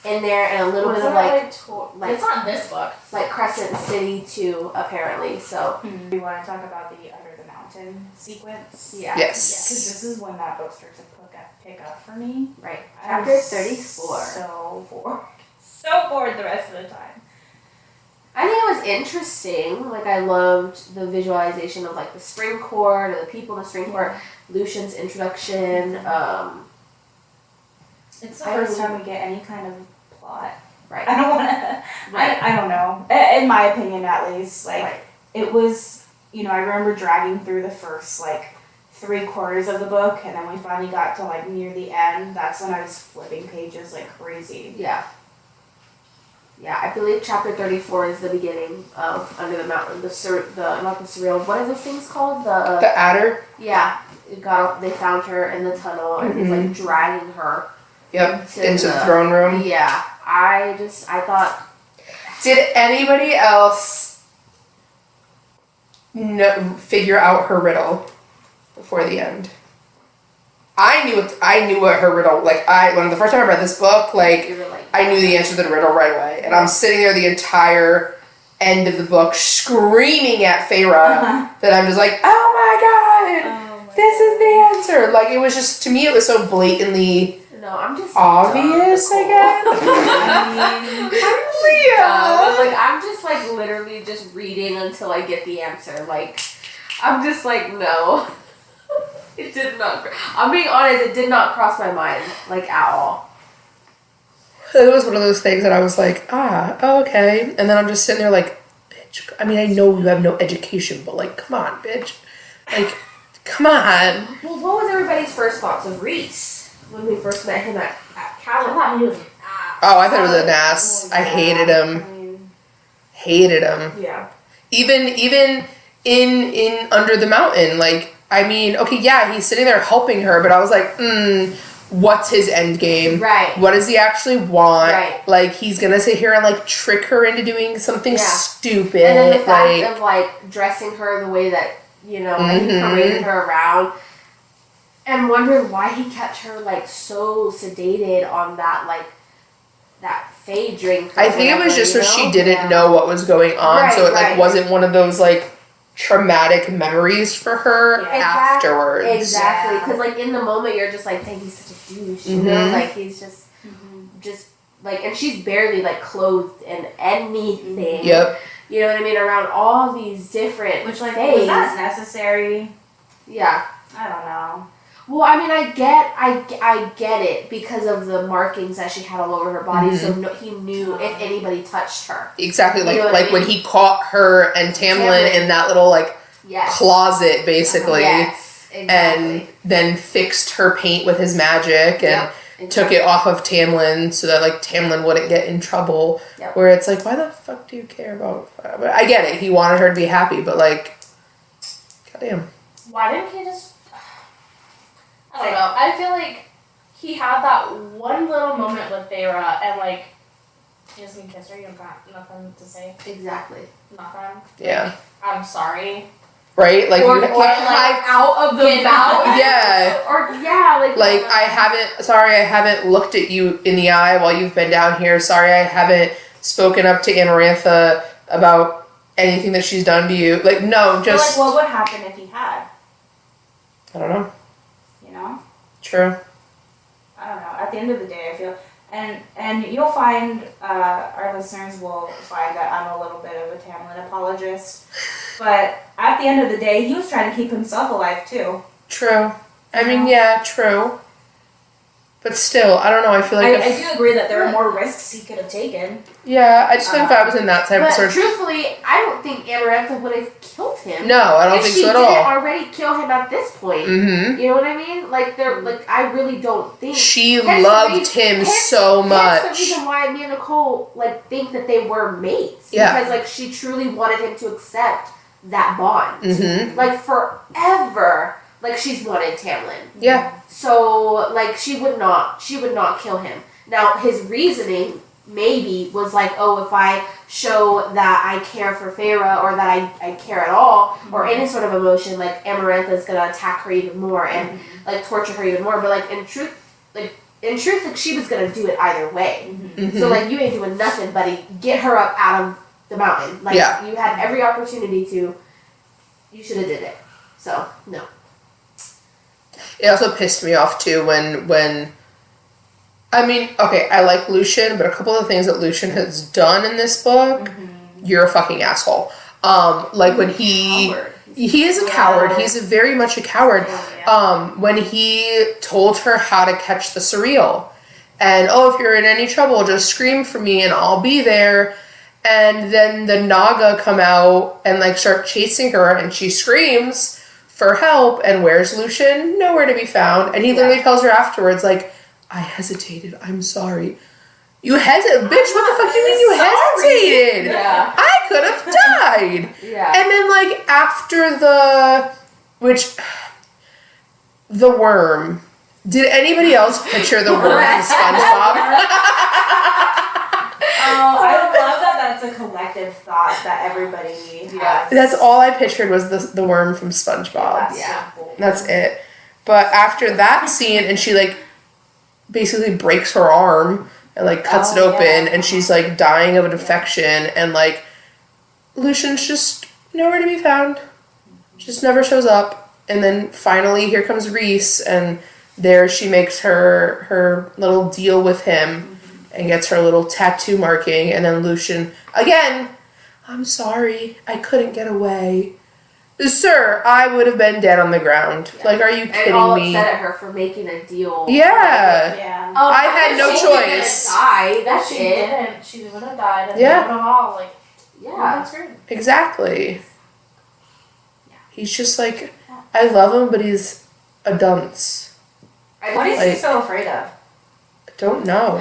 in there and a little bit of like it's not in this book. Like Crescent City too, apparently. So We want to talk about the Under the Mountain sequence. yeah. Yes. Because this is when that book starts to pick up for me. Right. I Chapter was 34. So bored. So bored the rest of the time. I think it was interesting. Like I loved the visualization of like the Spring Court or the people in the Spring Court, Lucian's introduction. It's the first time we get any kind of plot. Right. I don't want to. Right. I don't know. In my opinion, at least, like it was. I remember dragging through the first like 3/4 of the book, and then we finally got to like near the end. That's when I was flipping pages like crazy. Yeah. Yeah, I believe chapter 34 is the beginning of Under the Mountain. Not the surreal. What are those things called? The Adder. Yeah, they found her in the tunnel and was like dragging her. Yep, into the throne room. Yeah, I thought. Did anybody else figure out her riddle before the end? I knew what her riddle, when the first time I read this book, I knew the answer to the riddle right away. And I'm sitting there the entire end of the book screaming at Feyre that I'm just like, oh my god, this is the answer. Like, it was just, to me, it was so blatantly obvious, I guess. I'm just literally just reading until I get the answer. I'm just no. It did not. I'm being honest. It did not cross my mind at all. It was one of those things that I was like, okay. And then I'm just sitting there like, bitch. I mean, I know you have no education, but like, come on, bitch. Like, come on. Well, what was everybody's first thoughts of Reese when we first met him at Cal? I thought he was. I thought it was an ass. I hated him. Hated him. Yeah. Even in Under the Mountain, like, I mean, okay, yeah, he's sitting there helping her, but I was like, what's his end game? Right. What does he actually want? Right. Like, he's gonna sit here and like trick her into doing something stupid. And then the fact of like dressing her the way that, you know, like he paraded her around, and wondered why he kept her like so sedated on that Faye drink. I think it was just so she didn't know what was going on, so it like wasn't one of those like traumatic memories for her afterwards. Exactly, because like in the moment you're just like, dang, he's such a douche, you know, like he's just like, and she's barely like clothed in anything. Yep. You know what I mean? Around all these different Which, like, things. was that necessary? Yeah. I don't know. Well, I mean, I get it because of the markings that she had all over her body. So he knew if anybody touched her. Exactly, like You know what like I when mean? he caught her and Tamlin in that little like closet, basically, Yes, exactly. and then fixed her paint with his magic and took it off of Tamlin so that like Tamlin wouldn't get in trouble. Yep. Where it's like, why the fuck do you care about? But I get it. He wanted her to be happy, but like, goddamn. Why didn't he just? I don't know. I feel like he had that one little moment with Feyre, and like, he doesn't kiss her. You've got nothing to say. Exactly. Nothing. Yeah. Like, I'm sorry. Right? Like, Or you, like out of the Get mouth. yeah. Or yeah, Like, I haven't looked at you in the eye while you've been down here. Sorry, I haven't spoken up to Amarantha about anything that she's done to you. Like, no, just... But, like, what would happen if he had? I don't know. You know? True. I don't know. At the end of the day, I feel... And you'll find, our listeners will find that I'm a little bit of a Tamlin apologist. But at the end of the day, he was trying to keep himself alive, too. True. I mean, yeah, true. But still, I don't know, I feel like... I do agree that there are more risks he could have taken. Yeah, I just think if I was in that type of But sort of... truthfully, I don't think Amarantha would have killed him. No, I don't think so at all. If she didn't already kill him at this point. Mm-hmm. You know what I mean? Like, I really don't think... She loved him so much. That's the reason why me and Nicole, like, think that they were mates. Yeah. Because, like, she truly wanted him to accept that bond. Mm-hmm. Like, forever, like, she's wanted Tamlin. Yeah. So, like, she would not kill him. Now, his reasoning maybe was like, oh, if I show that I care for Feyre or that I care at all, or any sort of emotion, like, Amarantha's gonna attack her even more and, like, torture her even more. But, like, in truth, like, she was gonna do it either way. Mm-hmm. So, like, you ain't doing nothing, buddy. Get her up out of the mountain. Like, you had every opportunity to. You should have did it. So, no. It also pissed me off, too, when... I mean, okay, I like Lucien, but a couple of things that Lucien has done in this book, you're a fucking asshole. Like, when he is a coward. He's very much a coward. When he told her how to catch the surreal. And, if you're in any trouble, just scream for me and I'll be there. And then the Naga come out and, like, start chasing her, and she screams for help, and where's Lucien? Nowhere to be found. And he literally tells her afterwards, like, I hesitated. I'm sorry. You hesitated? Bitch, what the fuck do you mean you hesitated? Yeah. I could have died. Yeah. And then, like, after the worm. Did anybody else picture the worm from SpongeBob? Oh, I love that that's a collective thought that everybody has. That's all I pictured was the worm from SpongeBob. That's so cool. That's it. But after that scene, and she, like, basically breaks her arm and, like, cuts it open, and she's, like, dying of an infection, and, like, Lucien's just nowhere to be found. Just never shows up. And then finally here comes Reese, and there she makes her little deal with him and gets her little tattoo marking, and then Lucien, again, I'm sorry, I couldn't get away. Sir, I would have been dead on the ground. Yeah. Like, are you And kidding all me? upset at her for making a deal. Yeah. Yeah. Oh, I had no she choice. didn't die. That's she it. didn't. She would have died, and Yeah. they would have all like Yeah. been screwed. Exactly. Yeah. He's just like, I love him, but he's a dunce. What is he Like- so afraid of? I don't know.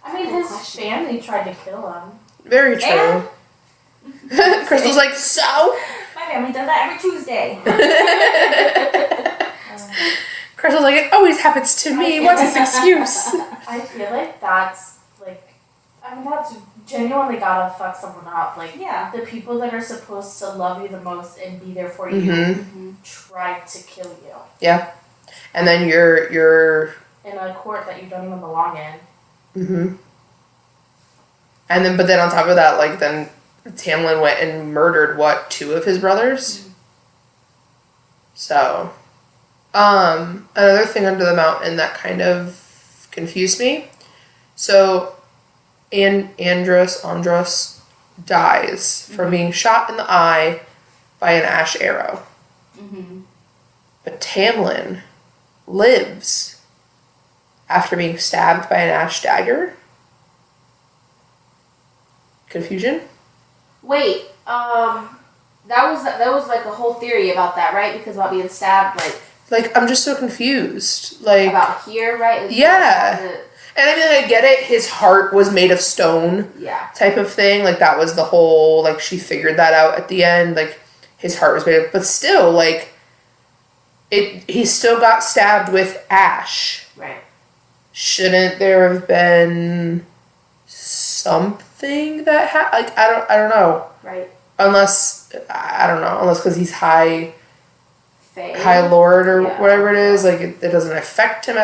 I mean, his family tried to kill him. Very true. Crystal's like, so? My family does that every Tuesday. Crystal's like, it always happens to me. What's his excuse? I feel like that's that's genuinely gotta fuck someone up. Like, Yeah. the people that are supposed to love you the most and be there for you Mm-hmm. tried to kill you And then you're in a court that you don't even belong in. mm-hmm. And then, but then on top of that, like, then Tamlin went and murdered, what, 2 of his brothers? So, another thing under the mountain that kind of confused me. So, Andros dies from being shot in the eye by an ash arrow. Mm-hmm. But Tamlin lives after being stabbed by an ash dagger. Confusion? Wait, that was like a whole theory about that, right? Because about being stabbed, Like, I'm just so confused. Like, about here, right? Like, Yeah. and I mean, I get it, his heart was made of stone Yeah. type of thing. Like, that was the whole, like, she figured that out at the end. Like, his heart was made of, but still, like, he still got stabbed with ash. Right. Shouldn't there have been something that like, I don't know. Right. Unless, I don't know, unless because he's high Faye. lord or Yeah. whatever it is, like, it doesn't affect him.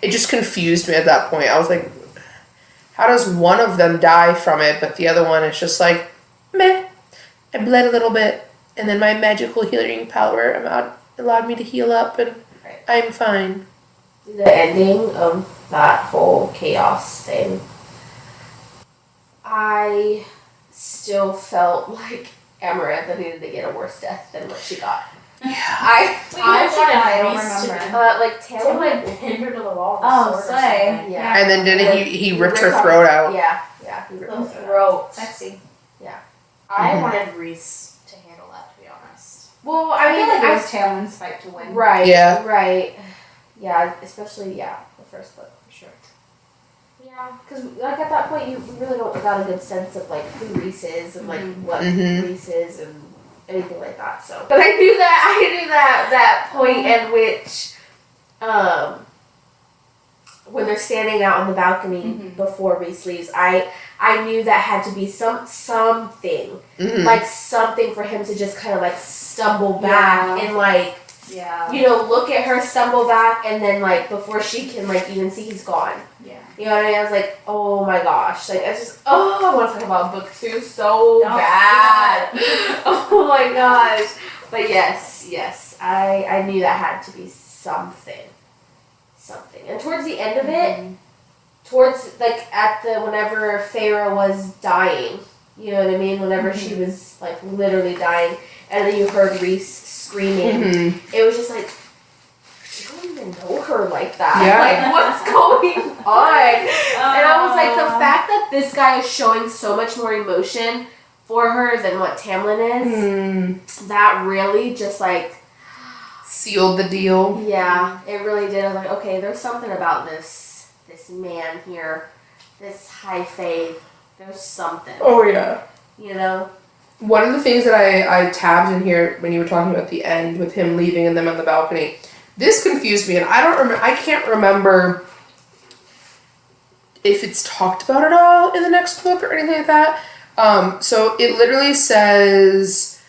It just confused me at that point. I was like, how does one of them die from it, but the other one is just like, meh, I bled a little bit, and then my magical healing power allowed me to heal up, and Right. I'm fine. The ending of that whole chaos thing, I still felt like Amarantha needed to get a worse death than what she got. Yeah. I I don't Reese to remember. like Someone Tamlin. like pinned her to the wall. with a Oh, sword or slay. something. Yeah. And then didn't he ripped her Ripped throat out. Yeah. He ripped The her throat. throat. Sexy. I Mhm. wanted Reese to handle that, to be honest. Well, I I feel mean, like it was Tamlin's fight to win. right. Yeah. Right. Yeah. Especially the first book for sure. Yeah, because like at that point you really don't got a good sense of like who Reese is and like what Mhm. Reese is and anything like that. So, but I knew that point at which, when they're standing out on the balcony Mhm. before Reese leaves, I knew that had to be something Mhm. like something for him to just kind of like stumble back Yeah. and like Yeah. look at her stumble back and then like before she can like even see he's gone. Yeah. You know what I mean? I was like, oh my gosh. Like, I want to talk about book 2 so Oh, bad. Oh my gosh. But yes. I knew that had to be something. And towards the end of it, towards, like, whenever Feyre was dying, you know what I mean? Whenever she was, like, literally dying, and then you heard Reese screaming, Mhm. it was just like, you don't even know her like that. Yeah. Like, what's going on? And I was like, the fact that this guy is showing so much more emotion for her than what Tamlin is, Mm. that really just like, Sealed the deal. yeah, it really did. I was like, okay, there's something about this man here, this high faith. There's something, Oh, yeah. you know? One of the things that I tabbed in here when you were talking about the end with him leaving and them on the balcony, this confused me, and I can't remember if it's talked about at all in the next book or anything like that. So it literally says,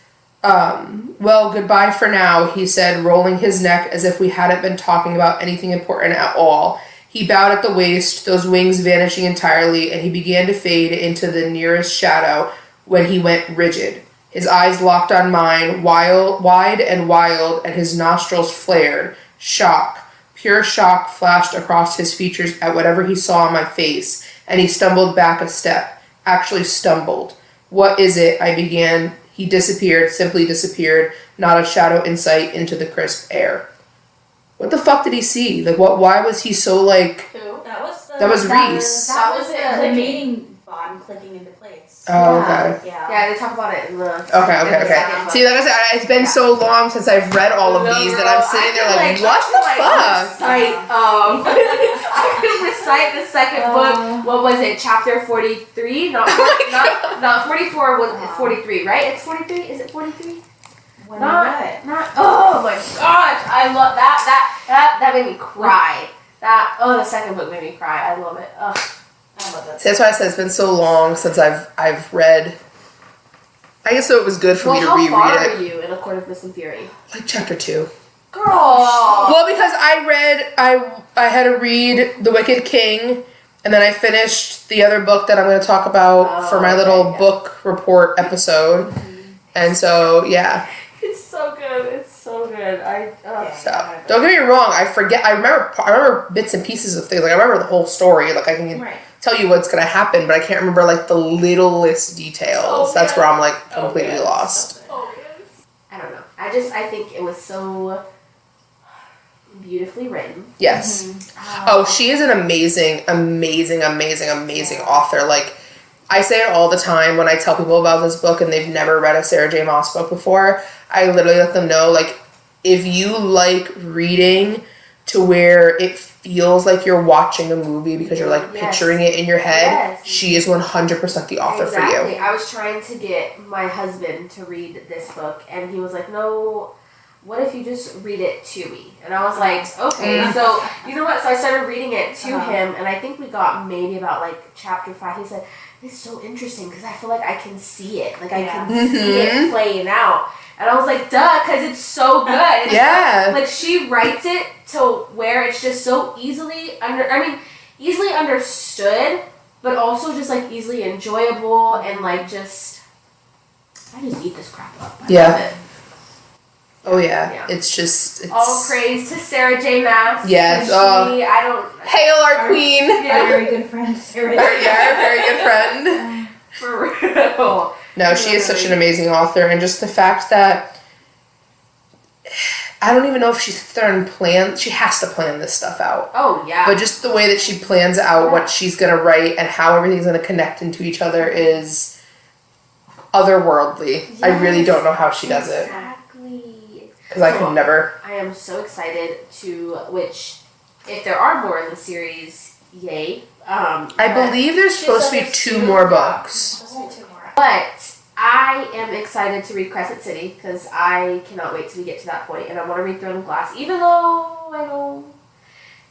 well, goodbye for now, he said, rolling his neck as if we hadn't been talking about anything important at all. He bowed at the waist, those wings vanishing entirely, and he began to fade into the nearest shadow when he went rigid. His eyes locked on mine, wide and wild, and his nostrils flared. Shock, pure shock flashed across his features at whatever he saw on my face, and he stumbled back a step. Actually stumbled. What is it? I began. He disappeared, simply disappeared, not a shadow in sight into the crisp air. What the fuck did he see? Like, why was he so, like... Who? That was That was Reese. That was the mating bond clicking into place. Oh, Yeah. okay. Yeah. Yeah, they talk about it in the. Okay. See, like I said, it's been so long since I've read all of these that I'm sitting there like, what the fuck? I could recite the second book. What was it? Chapter 43? Not 44. Was it 43? Right? It's 43. Is it 43? When Not. Oh my gosh! I love that. That made me cry. The second book made me cry. I love it. Oh, I love that. See, that's why I said it's been so long since I've read. I guess so. It was good for me to reread how far it. are you in A Court of Mist and Fury? Like chapter 2. Girl. Well, because I had to read The Wicked King, and then I finished the other book that I'm going to talk about for my little book report episode, and so yeah. It's so good. It's so good. So don't get me wrong. I remember bits and pieces of things. Like I remember the whole story. Like I can tell you what's gonna happen, but I can't remember like the littlest details. That's where I'm like completely lost. I don't know. I think it was so beautifully written. Yes. Oh, she is an amazing author. Like I say it all the time when I tell people about this book and they've never read a Sarah J. Maas book before. I literally let them know, like, if you like reading to where it feels like you're watching a movie because you're like picturing it in your head, she is 100% the author for you. I was trying to get my husband to read this book and he was like, no, what if you just read it to me? And I was like, okay. So, you know what? So I started reading it to him and I think we got maybe about like chapter 5. He said, it's so interesting because I feel like I can see it. Like I can see it playing out. And I was like, duh, because it's so good. It's like she writes it to where it's just so easily easily understood, but also just like easily enjoyable and like I just eat this crap up. I love it. Oh yeah. It's all praise to Sarah J. Maas. Yes. Hail our queen. Very good friend, Sarah. Very good friend. For real. No, she is such an amazing author, and just the fact that I don't even know if she sits there and plans. She has to plan this stuff out. Oh yeah. But just the way that she plans out what she's gonna write and how everything's gonna connect into each other is otherworldly. Yes, I really don't know how she does it. Exactly. Because I could never. I am so excited which, if there are more in the series, yay. I believe there's supposed to be 2 more books. But I am excited to read Crescent City because I cannot wait till we get to that point, and I want to read Throne of Glass, even though I know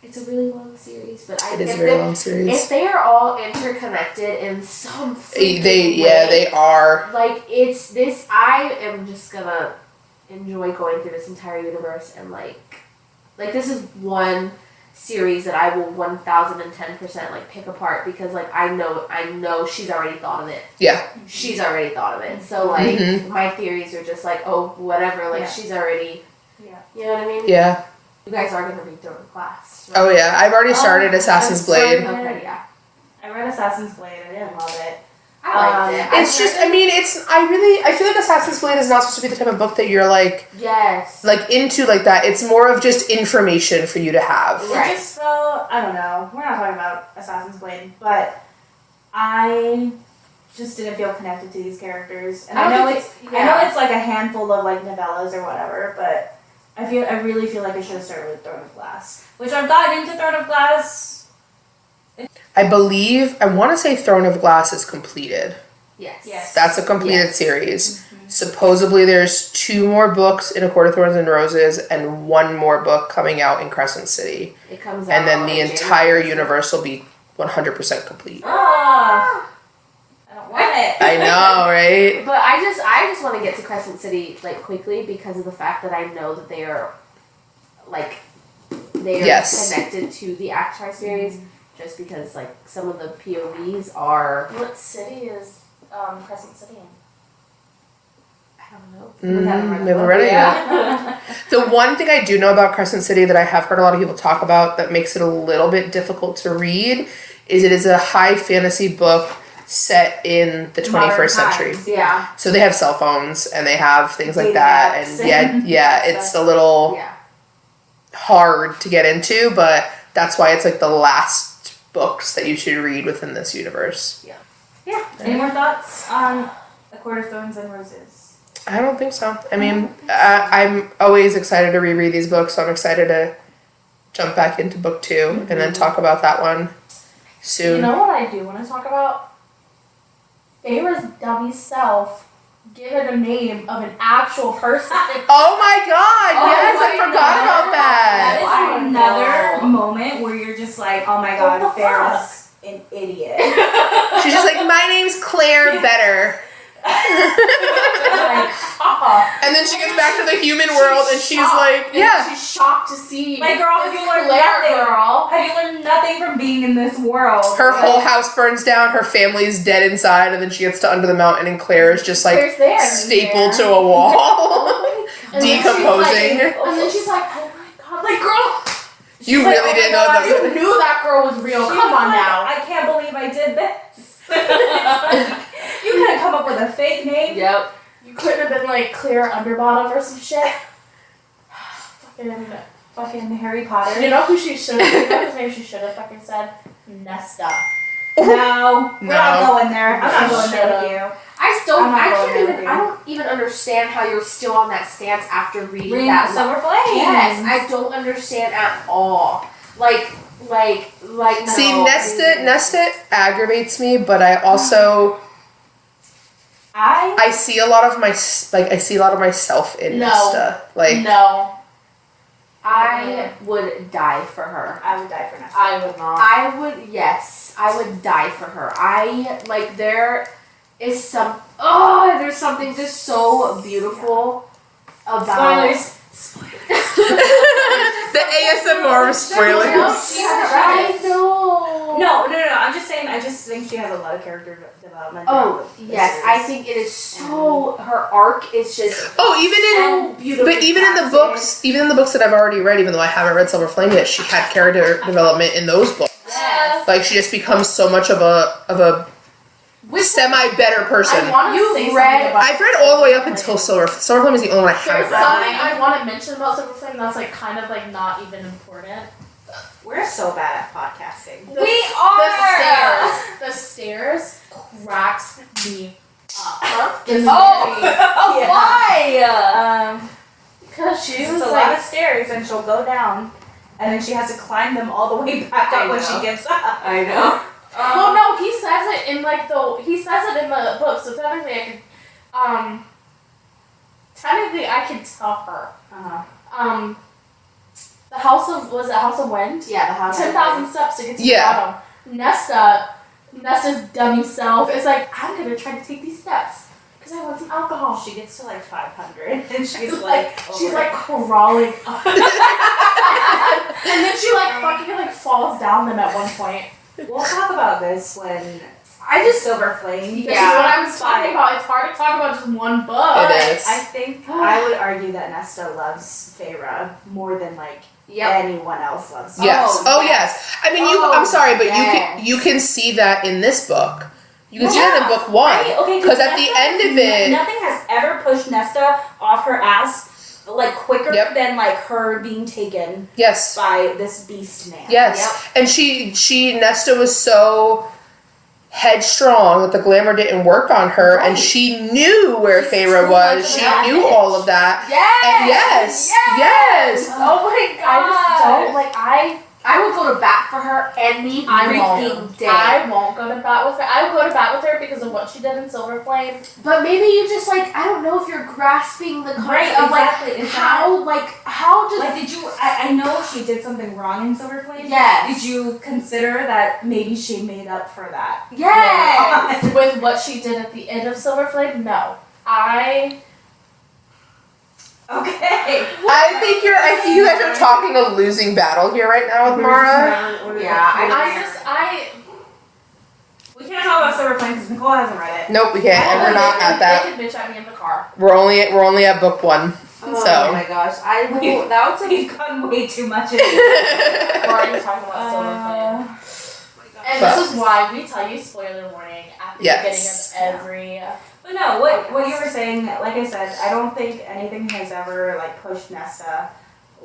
it's a really long series. But it is a very long series. If they are all interconnected in some way, they are. Like it's this, I am just gonna enjoy going through this entire universe and like this is one series that I will 1010% like pick apart because like I know she's already thought of it. Yeah. She's already thought of it. So like my theories are just like, oh, whatever, like she's already you know what I mean? Yeah. You guys are gonna read Throne of Glass. Right? Oh yeah. I've already started Assassin's Blade. Okay, yeah. I read Assassin's Blade, I didn't love it. I liked it. It's just, I mean, I feel like Assassin's Blade is not supposed to be the type of book that you're like, like into like that. It's more of just information for you to have. Right. It just felt, I don't know, we're not talking about Assassin's Blade, but I just didn't feel connected to these characters. And I know it's like a handful of like novellas or whatever, but I really feel like I should have started with Throne of Glass, which I've gotten into Throne of Glass. I want to say Throne of Glass is completed. Yes. That's a completed series. Mm-hmm. Supposedly there's 2 more books in A Court of Thorns and Roses and 1 more book coming out in Crescent City. It comes out. And then the entire universe will be 100% complete. I don't want it. I know, right? But I just want to get to Crescent City like quickly because of the fact that I know that they are connected to the Akhtar series. Mm-hmm. Just because, like, some of the POVs are... What city is Crescent City in? I don't know. We haven't read it yet. The one thing I do know about Crescent City that I have heard a lot of people talk about that makes it a little bit difficult to read is it is a high fantasy book set in the 21st century. times. Yeah. So they have cell phones and they have things like Dating that, apps and yeah, it's a little Yeah. hard to get into, but that's why it's like the last books that you should read within this universe. Yeah. Any more thoughts on A Court of Thorns and Roses? I don't think so. I mean, I'm always excited to reread these books, so I'm excited to jump back into book 2 and then talk about that one soon. You know what I do want to talk about? Feyre's dummy self given a name of an actual person. Oh my god, yes, I forgot about That that. is another moment where you're just like, oh my god, What the Farrah's an idiot. She's just like, my name's Claire Better. Like, And then she gets back to the human world and she's like, yeah. She's shocked to see Like, girl, have this you learned Claire nothing? girl. Have you learned nothing from being in this world? Her whole house burns down, her family's dead inside, and then she gets to Under the Mountain and Claire is just like Claire's there. stapled to a wall. And then she's Decomposing. like- And then she's like, oh my god, like, girl. You She's like, really oh my didn't know God, that. You knew that girl was real. She Come was on like, now. I can't believe I did this. Like, you couldn't come up with a fake name. Yep. You couldn't have been like Claire Underbottom or some shit. Fucking Harry Potter. You know who she should have? You know whose name she should have fucking said? Nesta. No, we're not No. going there. I'm not going there with you. I just don't. I'm not I going can't there even. with I you. don't even understand how you're still on that stance after reading Reading that. Silver Flames. Yes, I don't understand at all. Like no. See, Nesta aggravates me, but I also I see a lot of myself in No. Nesta. Like, No, I would die for her. I would die for Nesta. I would not. I would, yes, I would die for her. There is there's something just so beautiful about. Spoilers. the ASMR of spoilers. I know. No. I'm just saying. I just think she has a lot of character development. Oh, throughout the yes, series. I think it is so, her arc is just Oh, even so in beautiful. but even in the books that I've already read, even though I haven't read Silver Flame yet, she had character development in those books. Yes. Like, she just becomes so much of a semi-better person. I want to You say read- something about I've read all the way up until Silver Flame is the only one I There's haven't read. something I want to mention about Silver Flame that's like kind of like not even important. We're so bad at podcasting. The stairs cracks me up. Yeah. Why? Because she It's was a lot like, of stairs, and she'll go down, and then she has to climb them all the way back I up when know. she gives up. I know. well, no, he says it in the book, so technically I could tell her. Uh-huh. The House of Wind? Yeah, the house. 10,000 steps to get to Yeah. the bottom. Nesta's dummy self is like, I'm gonna try to take these steps because I want some alcohol. She gets to like 500, and she's She's like, she's over like it. crawling up. And then she like fucking like falls down them at one point. We'll talk about this when I just Silver Flame. This is Yeah. what I was talking about. It's hard to talk about just one book. It is. I think I would argue that Nesta loves Feyre more than like anyone else loves. Yes. Oh, Oh, yes. I mean, I'm sorry, but you can see that in this book. You can see that in book 1. Right? Okay, Because at the end of it, nothing has ever pushed Nesta off her ass like quicker than like her being taken yes, by this beast man. yes, and Nesta was so headstrong that the glamour didn't work on her, and she knew where Feyre was. She knew all of that. And yes. Oh my god. I just don't like. I would go to bat for her any freaking day. I won't go to bat with her. I would go to bat with her because of what she did in Silver Flame. But maybe you just like, I don't know if you're grasping the concept Right, of exactly. like how just Like, did you? I know she did something wrong in Silver Flame. Yes. Did you consider that maybe she made up for that? yes. With what she did at the end of Silver Flame, no. Okay. I think you guys are talking a losing battle here right now with Mara. We can't talk about Silver Flame because Nicole hasn't read it. Nope, we can't, and we're not at They that. could bitch at me in the car. We're only at book 1. Oh So. my gosh. That would take We've gotten way too much in We're already talking about Silver Flame. And But- this is why we tell you spoiler warning at the Yes. beginning of every. But no, what you were saying, like I said, I don't think anything has ever like pushed Nesta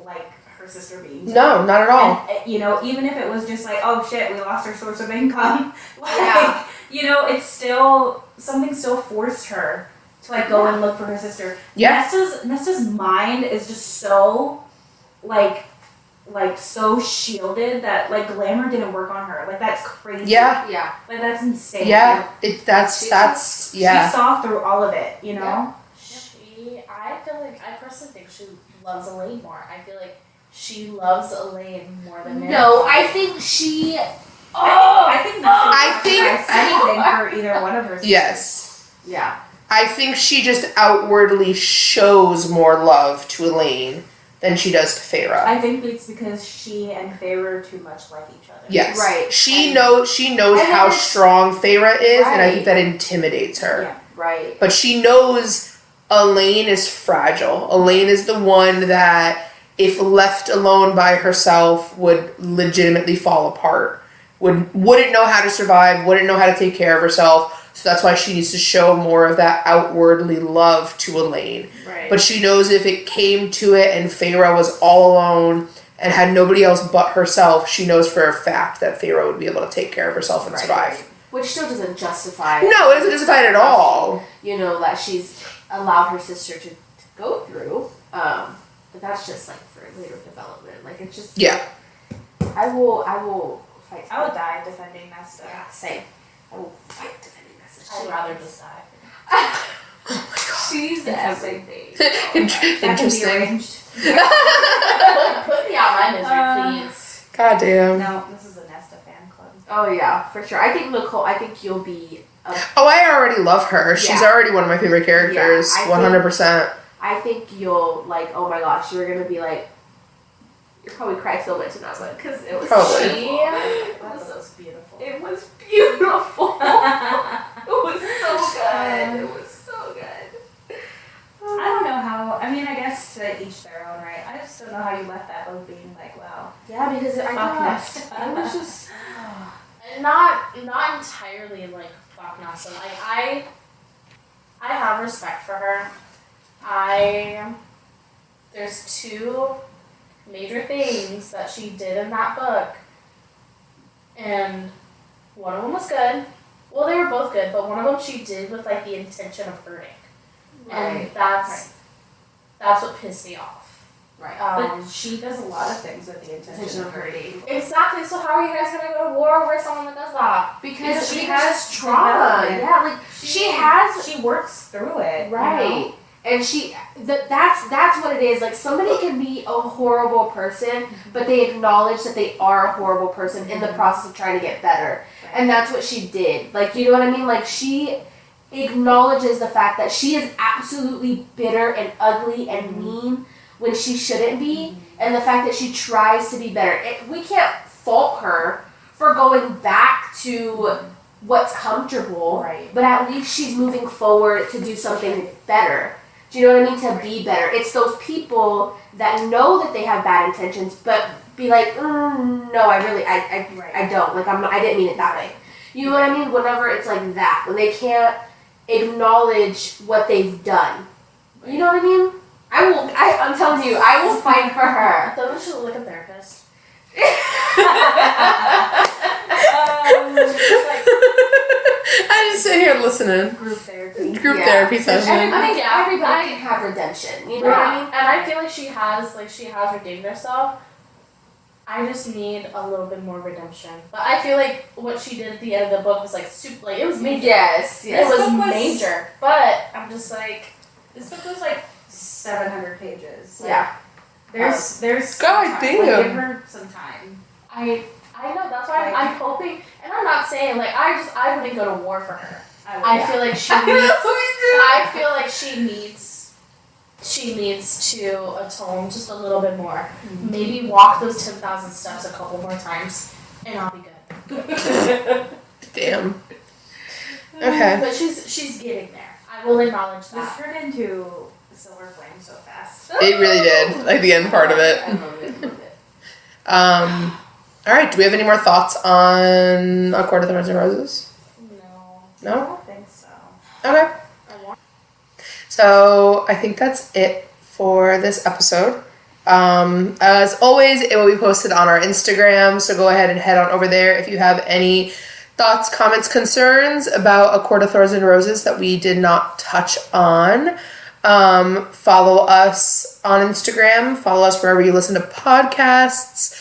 like her sister being. No, not at all. And, you know, even if it was just like, oh shit, we lost our source of income, like, Yeah. you know, it's still, something still forced her to like go and look for her sister. Yeah. Nesta's mind is just so, like so shielded that like glamour didn't work on her. Like that's crazy. Yeah. Yeah. Like that's insane. Yeah. That's yeah. She saw through all of it, you know? Yeah. I personally think she loves Elaine more. I feel like she loves Elaine more than No, I think she. I think I think- anything for either one of her sisters. Yes. Yeah. I think she just outwardly shows more love to Elaine than she does to Feyre. I think it's because she and Feyre are too much like each other. Yes. Right. She And- knows and how it's- strong Feyre is, and I Right. think that intimidates her. Yeah. Right. But she knows Elaine is fragile. Elaine is the one that, if left alone by herself, would legitimately fall apart. Wouldn't know how to survive, wouldn't know how to take care of herself. So that's why she needs to show more of that outwardly love to Elaine. Right. But she knows if it came to it and Feyre was all alone and had nobody else but herself, she knows for a fact that Feyre would be able to take care of herself and Right. survive. Which still doesn't justify. No, it doesn't justify it at all. You know, that she's allowed her sister to go through. But that's just like for later development. Like it's just. Yeah. I will fight. I would die defending Nesta. Yeah, same. I will fight defending Nesta. I'd rather just die. She's everything. That can be Interesting. arranged. Put me out my misery, please. God damn. No, this is a Nesta fan club. Oh yeah, for sure. I think Nicole. I think you'll be. Oh, I already love her. She's Yeah. already one of my favorite characters. Yeah, I 100%. I think you'll like. Oh my gosh, you're gonna be like. You'll probably cry so much in that one because it was. Probably. It That was was beautiful. It was beautiful. It was so good. It was so good. I don't know how. I mean, I guess to each their own, right? I just don't know how you left that book being like, wow. Yeah, because I Fuck know Nesta. it was just. And not entirely like fuck Nesta. Like I have respect for her. There's two major things that she did in that book, and one of them was good. Well, they were both good, but one of them she did with like the intention of hurting, and Right. that's what pissed me off. Right. But she does a lot of things with the intention of hurting. Exactly. So how are you guys gonna go to war over someone that does that? Because she she has has trauma. development. Yeah, like she has. She works through it. you Right. know? And that's what it is. Like somebody can be a horrible person, but they acknowledge that they are a horrible person in the process of trying to get better. Right. And that's what she did. Like, you know what I mean? Like she acknowledges the fact that she is absolutely bitter and ugly and mean when she shouldn't be, and the fact that she tries to be better. We can't fault her for going back to what's comfortable, Right. but at least she's moving forward to do something better. Do you know what I mean? To be better. It's those people that know that they have bad intentions, but be like, no, I don't. Like, I didn't mean it that way. You know what I mean? Whenever it's like that, when they can't acknowledge what they've done. You know what I mean? I'm telling you, I will fight for her. Don't you should look at therapist? I just sit here listening. Group therapy. Group Yeah. therapy session. Everybody, Yeah, everybody I- can have redemption. You know what I mean? And I feel like she has redeemed herself. I just need a little bit more redemption. But I feel like what she did at the end of the book was like super, like it was major. Yes, It yes. was This book was- major. But I'm just like, This book was like 700 pages. Like, Yeah. There's God some time. damn. Like, give her some time. I know, that's why I'm hoping, and I'm not saying like I wouldn't go to war for her. I feel like she needs. I feel like she needs to atone just a little bit more. Maybe walk those 10,000 steps a couple more times, and I'll be good. Damn. Okay. But she's getting there. I will acknowledge This that. turned into Silver Flame so fast. It really did. Like the end part of I it. love it. Love it. All right. Do we have any more thoughts on A Court of Thorns and Roses? No. I No? don't think so. Okay. So I think that's it for this episode. As always, it will be posted on our Instagram, so go ahead and head on over there if you have any thoughts, comments, concerns about A Court of Thorns and Roses that we did not touch on. Follow us on Instagram, follow us wherever you listen to podcasts,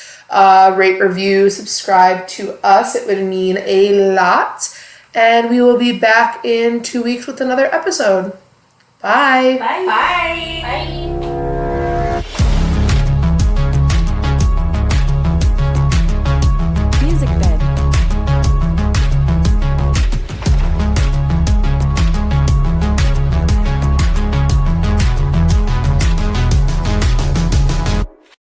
rate, review, subscribe to us. It would mean a lot. And we will be back in 2 weeks with another episode. Bye. Bye. Bye. Bye.